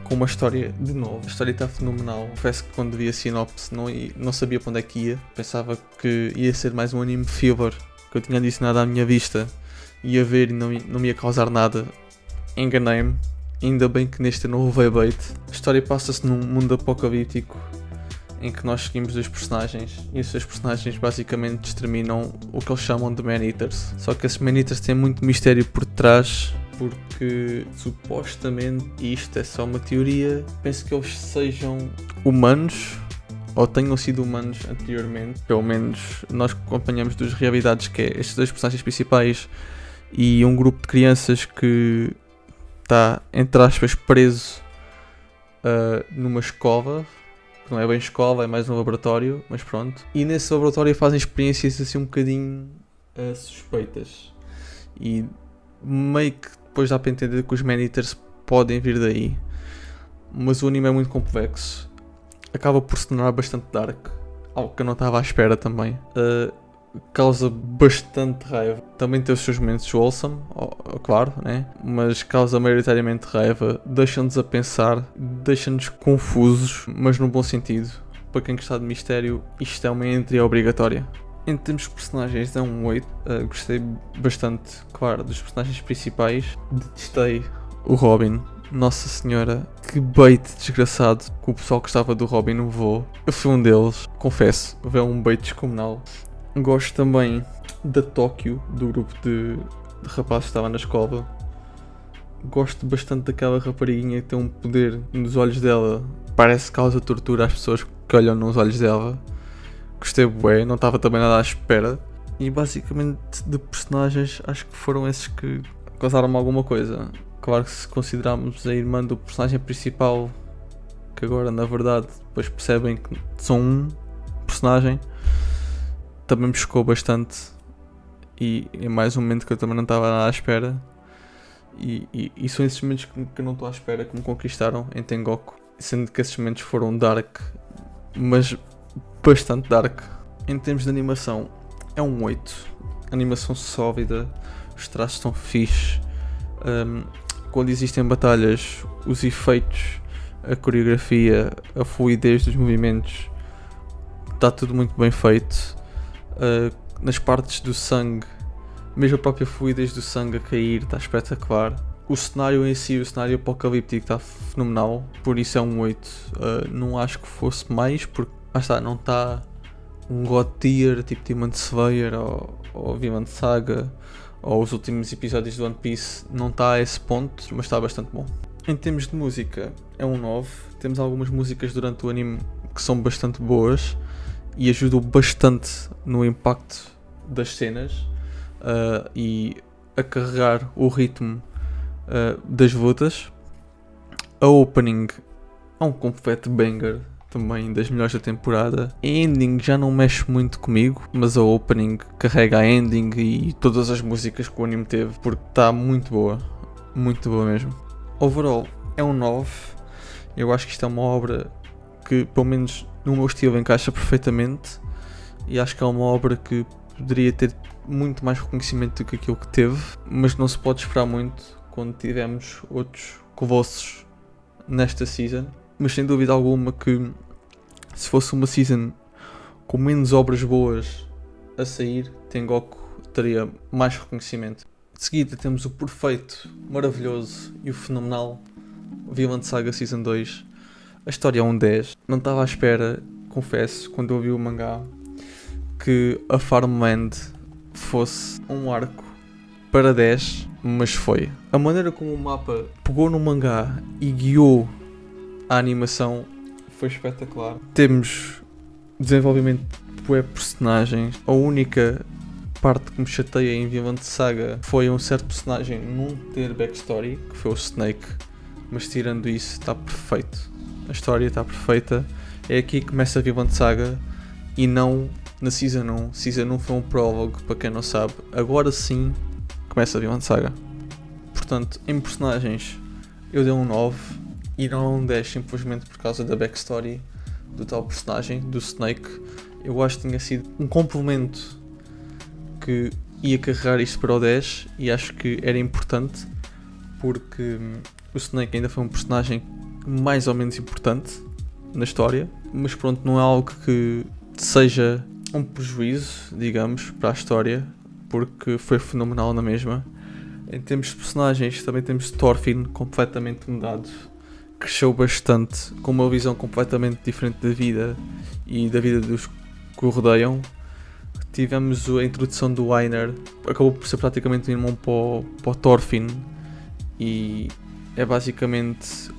com uma história de novo. A história está fenomenal. Confesso que quando vi a sinopse não sabia para onde é que ia. Pensava que ia ser mais um anime filler, que eu tinha adicionado à minha vista. Ia ver e não me ia causar nada. Enganei-me. Ainda bem que neste eu não levei bait. A história passa-se num mundo apocalíptico em que nós seguimos dois personagens e esses dois personagens basicamente exterminam o que eles chamam de Man-Eaters. Só que esses Man-Eaters têm muito mistério por trás, porque supostamente, e isto é só uma teoria, penso que eles sejam humanos ou tenham sido humanos anteriormente. Pelo menos nós acompanhamos duas realidades, que é estes dois personagens principais e um grupo de crianças que está, entre aspas, preso numa escova. Não é bem escola, é mais um laboratório, mas pronto. E nesse laboratório fazem experiências assim um bocadinho suspeitas. E meio que depois dá para entender que os Man-Eaters podem vir daí. Mas o anime é muito complexo. Acaba por se tornar bastante dark. Algo que eu não estava à espera também. Causa bastante raiva. Também tem os seus momentos wholesome, claro, né? Mas causa maioritariamente raiva. Deixa-nos a pensar, deixa-nos confusos, mas num bom sentido. Para quem gostar de mistério, isto é uma entry obrigatória. Em termos de personagens, é um 8. Gostei bastante, claro, dos personagens principais. Detestei o Robin. Nossa senhora, que bait desgraçado que o pessoal que gostava do Robin levou. Eu fui um deles, confesso, levei um bait descomunal. Gosto também da Tóquio, do grupo de rapazes que estava na escola. Gosto bastante daquela rapariguinha que tem um poder nos olhos dela. Parece que causa tortura às pessoas que olham nos olhos dela. Gostei bué, não estava também nada à espera. E basicamente de personagens, acho que foram esses que causaram-me alguma coisa. Claro que se considerarmos a irmã do personagem principal, que agora na verdade depois percebem que são um personagem, também me chocou bastante e é mais um momento que eu também não estava nada à espera e são esses momentos que eu não estou à espera que me conquistaram em Tengoku, sendo que esses momentos foram dark, mas bastante dark. Em termos de animação é um 8, animação sólida, os traços estão fixe, quando existem batalhas os efeitos, a coreografia, a fluidez dos movimentos, está tudo muito bem feito. Nas partes do sangue, mesmo a própria fluidez do sangue a cair está espetacular. O cenário em si, o cenário apocalíptico está fenomenal, por isso é um 8. Não acho que fosse mais, porque não está um God Tier tipo Demon Slayer ou Vinland Saga ou os últimos episódios do One Piece, não está a esse ponto, mas está bastante bom. Em termos de música é um 9, temos algumas músicas durante o anime que são bastante boas e ajudam bastante no impacto das cenas e a carregar o ritmo das lutas. A opening é um completo banger, também das melhores da temporada. A ending já não mexe muito comigo, mas a opening carrega a ending e todas as músicas que o anime teve, porque está muito boa mesmo. Overall é um 9, eu acho que isto é uma obra que pelo menos no meu estilo encaixa perfeitamente e acho que é uma obra que poderia ter muito mais reconhecimento do que aquilo que teve, mas não se pode esperar muito quando tivemos outros colossos nesta season. Mas sem dúvida alguma que se fosse uma season com menos obras boas a sair, Tengoku teria mais reconhecimento. De seguida temos o perfeito, maravilhoso e o fenomenal Vinland Saga Season 2. A história é um 10. Não estava à espera, confesso, quando eu vi o mangá, que a Farmland fosse um arco para 10, mas foi. A maneira como o mapa pegou no mangá e guiou a animação foi espetacular. Temos desenvolvimento de personagens. A única parte que me chateia em Vinland Saga foi um certo personagem não ter backstory, que foi o Snake, mas tirando isso está perfeito. A história está perfeita. É aqui que começa a Vinland Saga e não na Season 1. Season 1 foi um prólogo, para quem não sabe. Agora sim começa a Vinland Saga. Portanto, em personagens eu dei um 9 e não um 10 simplesmente por causa da backstory do tal personagem, do Snake. Eu acho que tinha sido um complemento que ia carregar isto para o 10 e acho que era importante porque o Snake ainda foi um personagem mais ou menos importante na história, mas pronto, não é algo que seja um prejuízo, digamos, para a história, porque foi fenomenal na mesma. Em termos de personagens, também temos Thorfinn completamente mudado, cresceu bastante, com uma visão completamente diferente da vida e da vida dos que o rodeiam. Tivemos a introdução do Einar, acabou por ser praticamente um irmão para o Thorfinn, e é basicamente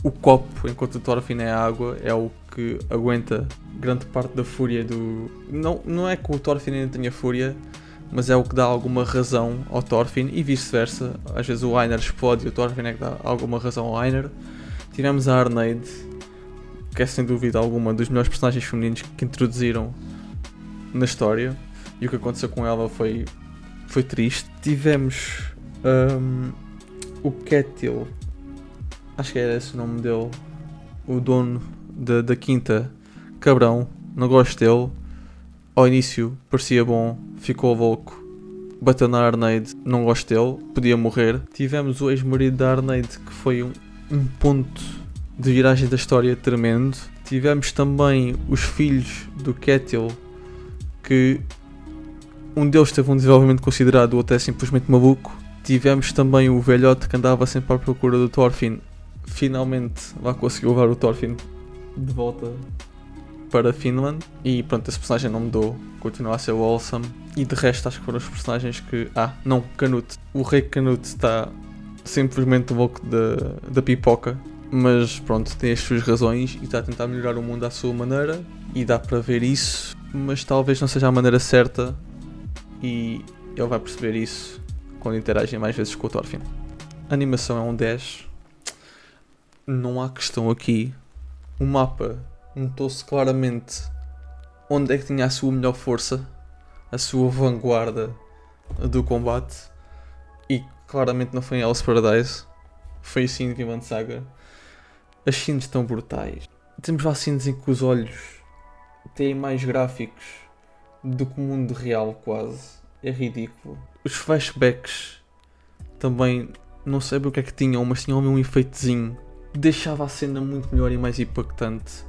o copo, enquanto o Thorfinn é a água, é o que aguenta grande parte da fúria do... Não é que o Thorfinn ainda tenha fúria, mas é o que dá alguma razão ao Thorfinn e vice-versa. Às vezes o Einar explode e o Thorfinn é que dá alguma razão ao Einar. Tivemos a Arneid, que é sem dúvida alguma dos melhores personagens femininos que introduziram na história, e o que aconteceu com ela foi triste. Tivemos o Ketil, acho que era esse o nome dele, o dono da quinta, cabrão, não gosto dele. Ao início parecia bom, ficou louco, bateu na Arneid, não gosto dele, podia morrer. Tivemos o ex-marido da Arneid, que foi um ponto de viragem da história tremendo. Tivemos também os filhos do Ketil, que um deles teve um desenvolvimento considerado, o outro é simplesmente maluco. Tivemos também o velhote que andava sempre à procura do Thorfinn, finalmente lá conseguiu levar o Thorfinn de volta para Finland, e pronto, esse personagem não mudou, continua a ser o Awesome. E de resto acho que foram os personagens que... Canute. O rei Canute está simplesmente louco da pipoca, mas pronto, tem as suas razões e está a tentar melhorar o mundo à sua maneira, e dá para ver isso, mas talvez não seja a maneira certa, e ele vai perceber isso quando interagem mais vezes com o Thorfinn. A animação é um 10, não há questão aqui. O mapa notou-se claramente onde é que tinha a sua melhor força, a sua vanguarda do combate, e claramente não foi em Hell's Paradise, foi sim em Vinland Saga. As scenes estão brutais. Temos lá scenes em que os olhos têm mais gráficos do que o mundo real, quase. É ridículo. Os flashbacks também não sei bem o que é que tinham, mas tinham um efeitozinho, deixava a cena muito melhor e mais impactante.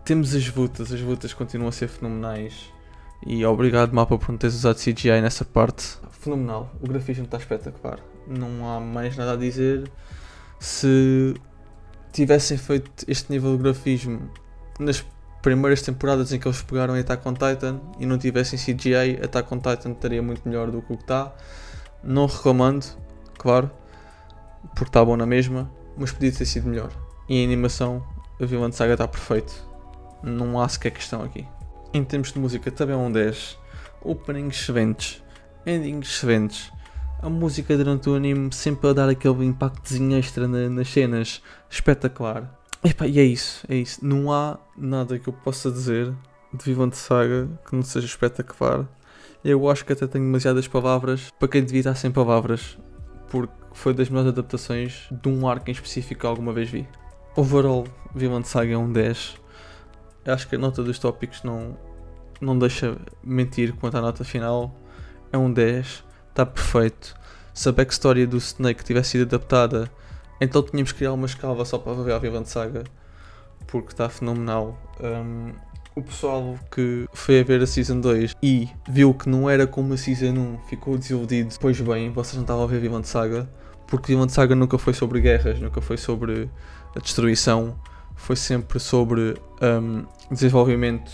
Temos as lutas continuam a ser fenomenais, e obrigado mapa por não teres usado CGI nessa parte. Fenomenal, o grafismo está espetacular, não há mais nada a dizer. Se tivessem feito este nível de grafismo nas primeiras temporadas em que eles pegaram em Attack on Titan e não tivessem CGI, Attack on Titan estaria muito melhor do que o que está. Não reclamando, claro, porque está bom na mesma, mas podia ter sido melhor. E a animação, a Vinland Saga está perfeito, não há sequer questão aqui. Em termos de música também é um 10, openings excelentes, endings excelentes, a música durante o anime sempre a dar aquele impactozinho extra nas cenas, espetacular. E é isso, não há nada que eu possa dizer de Vinland Saga que não seja espetacular. Eu acho que até tenho demasiadas palavras para quem devia estar sem palavras, porque foi das melhores adaptações de um arco em específico que alguma vez vi. Overall, Vinland Saga é um 10. Acho que a nota dos tópicos não deixa mentir quanto à nota final. É um 10, está perfeito. Se a backstory do Snake tivesse sido adaptada, então tínhamos que criar uma escala só para ver a Vinland Saga, porque está fenomenal. O pessoal que foi a ver a Season 2 e viu que não era como a Season 1 ficou desiludido. Pois bem, vocês não estavam a ver Vinland Saga, porque Vinland Saga nunca foi sobre guerras, nunca foi sobre a destruição, foi sempre sobre desenvolvimento,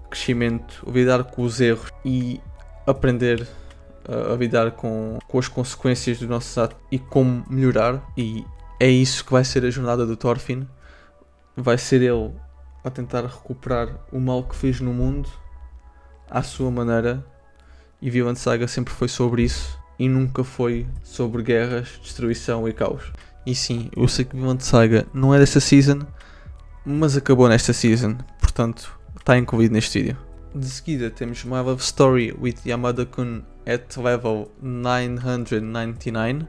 crescimento, lidar com os erros e aprender a lidar com as consequências do nosso ato e como melhorar. E é isso que vai ser a jornada do Thorfinn. Vai ser ele a tentar recuperar o mal que fez no mundo à sua maneira, e Vinland Saga sempre foi sobre isso e nunca foi sobre guerras, destruição e caos. E sim, eu sei que Vinland Saga não é desta season, mas acabou nesta season, portanto está incluído neste vídeo. De seguida temos My Love Story with Yamada-kun at level 999.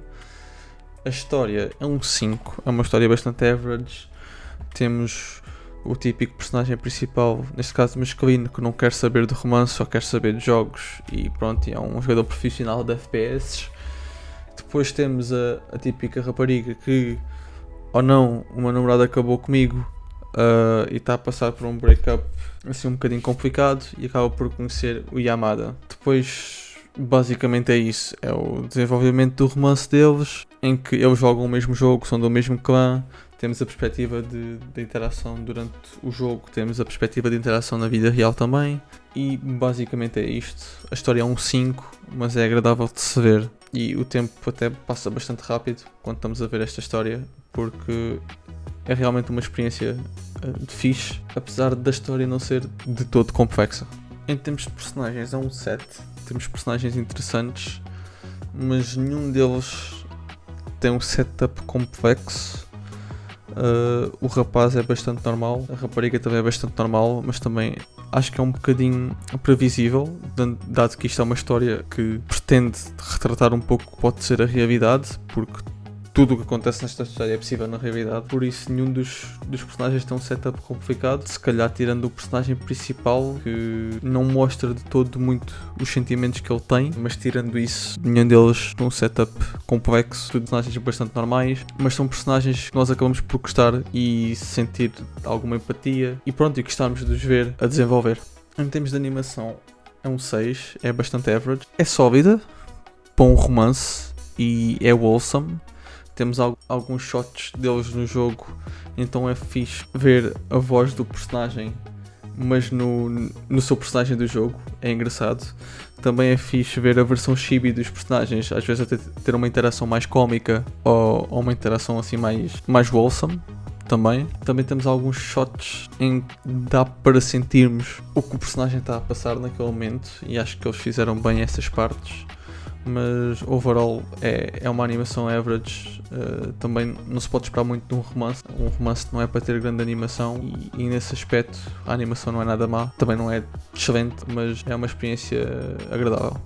A história é um 5, é uma história bastante average. Temos o típico personagem principal, neste caso masculino, que não quer saber de romance, só quer saber de jogos, e pronto, é um jogador profissional de FPS. Depois temos a típica rapariga que ou não, o meu namorado acabou comigo e está a passar por um breakup assim um bocadinho complicado e acaba por conhecer o Yamada. Depois, basicamente é isso, é o desenvolvimento do romance deles, em que eles jogam o mesmo jogo, são do mesmo clã, temos a perspectiva de interação durante o jogo, temos a perspectiva de interação na vida real também, e basicamente é isto. A história é um 5, mas é agradável de se ver, e o tempo até passa bastante rápido quando estamos a ver esta história, porque é realmente uma experiência fixe, apesar da história não ser de todo complexa. Em termos de personagens, é um 7. Temos personagens interessantes, mas nenhum deles tem um setup complexo. O rapaz é bastante normal, a rapariga também é bastante normal, mas também acho que é um bocadinho previsível, dado que isto é uma história que pretende retratar um pouco o que pode ser a realidade, porque tudo o que acontece nesta história é possível na realidade, por isso nenhum dos personagens tem um setup complicado, se calhar tirando o personagem principal, que não mostra de todo muito os sentimentos que ele tem, mas tirando isso, nenhum deles tem um setup complexo, tudo personagens bastante normais, mas são personagens que nós acabamos por gostar e sentir alguma empatia, e pronto, e gostarmos de os ver a desenvolver. Em termos de animação, é um 6, é bastante average, é sólida, bom romance e é wholesome. Temos alguns shots deles no jogo, então é fixe ver a voz do personagem, mas no seu personagem do jogo, é engraçado. Também é fixe ver a versão chibi dos personagens, às vezes até ter uma interação mais cómica ou uma interação assim mais wholesome. Também temos alguns shots em que dá para sentirmos o que o personagem está a passar naquele momento, e acho que eles fizeram bem essas partes. Mas overall é uma animação average. Também não se pode esperar muito de um romance. Um romance não é para ter grande animação, e nesse aspecto a animação não é nada má. Também não é excelente, mas é uma experiência agradável.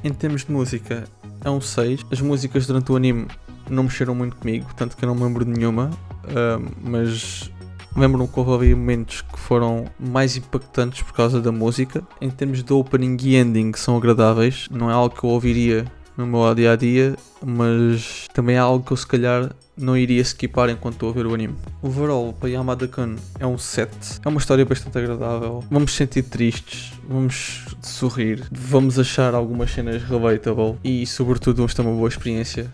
Em termos de música, é um 6. As músicas durante o anime não mexeram muito comigo, tanto que eu não me lembro de nenhuma, mas lembro-me que houve ali momentos que foram mais impactantes por causa da música. Em termos de opening e ending, são agradáveis. Não é algo que eu ouviria no meu dia-a-dia, mas também é algo que eu se calhar não iria skipar enquanto estou a ver o anime. Overall, para Yamada-kun é um 7. É uma história bastante agradável. Vamos sentir tristes, vamos sorrir, vamos achar algumas cenas relatable e sobretudo vamos ter uma boa experiência.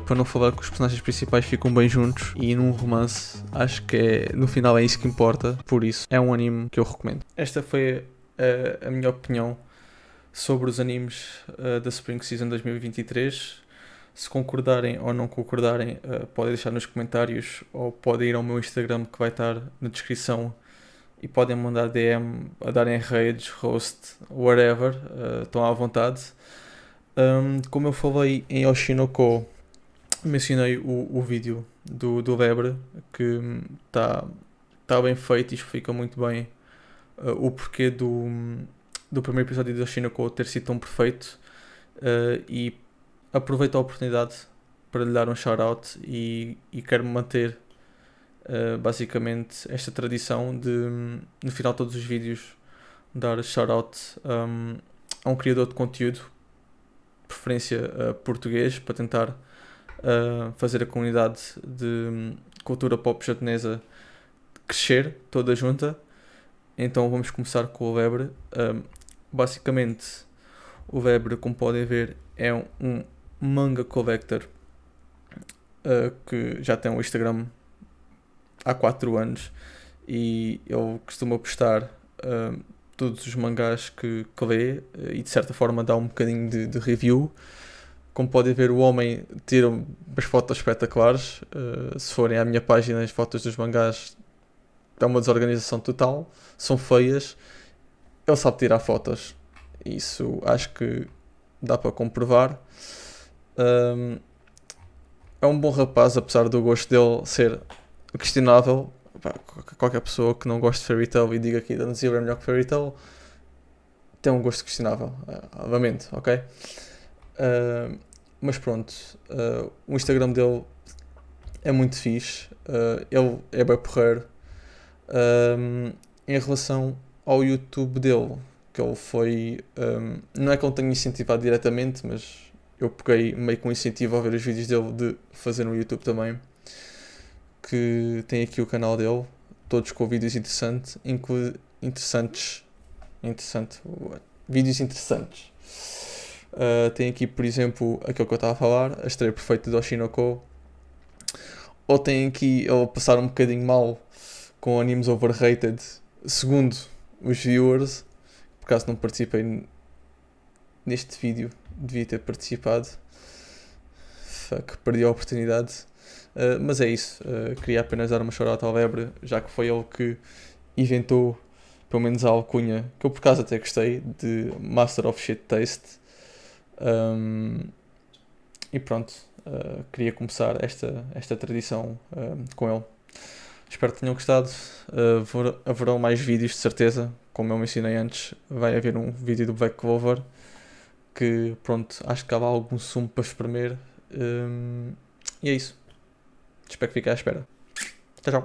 Para não falar que os personagens principais ficam bem juntos, e num romance acho que no final é isso que importa, por isso é um anime que eu recomendo. Esta foi a minha opinião sobre os animes da Spring Season 2023. Se concordarem ou não concordarem, podem deixar nos comentários, ou podem ir ao meu Instagram que vai estar na descrição, e podem mandar DM a darem raids, host, whatever, estão à vontade. Como eu falei em Oshinoko, mencionei o vídeo do Lebre, que está bem feito e explica muito bem o porquê do primeiro episódio de Oshinoko ter sido tão perfeito, e aproveito a oportunidade para lhe dar um shout-out, e quero manter basicamente esta tradição de, no final de todos os vídeos, dar shout-out a um criador de conteúdo, preferência português, para tentar fazer a comunidade de cultura pop japonesa crescer toda junta. Então vamos começar com o Lebre. Basicamente, o Lebre, como podem ver, é um manga collector que já tem um Instagram há 4 anos, e ele costuma postar todos os mangás que lê, e de certa forma dá um bocadinho de review. Como podem ver, o homem tira umas fotos espetaculares. Se forem à minha página, as fotos dos mangás é uma desorganização total, são feias. Ele sabe tirar fotos, isso acho que dá para comprovar. É um bom rapaz, apesar do gosto dele ser questionável. Qualquer pessoa que não goste de Fairy Tail e diga que Eden Zero é melhor que Fairy Tail tem um gosto questionável, obviamente, ok? Mas pronto, o Instagram dele é muito fixe, ele é bem porreiro. Em relação ao YouTube dele, que ele foi, não é que ele tenha incentivado diretamente, mas eu peguei meio com incentivo a ver os vídeos dele de fazer no YouTube também. que tem aqui o canal dele, todos com vídeos interessantes, vídeos interessantes. Tem aqui, por exemplo, aquilo que eu estava a falar, a estreia perfeita do Oshinoko. Ou tem aqui, ou passar um bocadinho mal com animes overrated, segundo os viewers. Por acaso não participei neste vídeo, devia ter participado. Fuck, perdi a oportunidade. Mas é isso, queria apenas dar uma chorota ao Lebre, já que foi ele que inventou, pelo menos a alcunha, que eu por acaso até gostei, de Master of Shit Taste. E pronto, queria começar esta tradição com ele. Espero que tenham gostado. Haverão mais vídeos de certeza, como eu mencionei antes. Vai haver um vídeo do Black Clover que pronto, acho que há lá algum sumo para espremer. E é isso. Espero que fiquem à espera. Até já.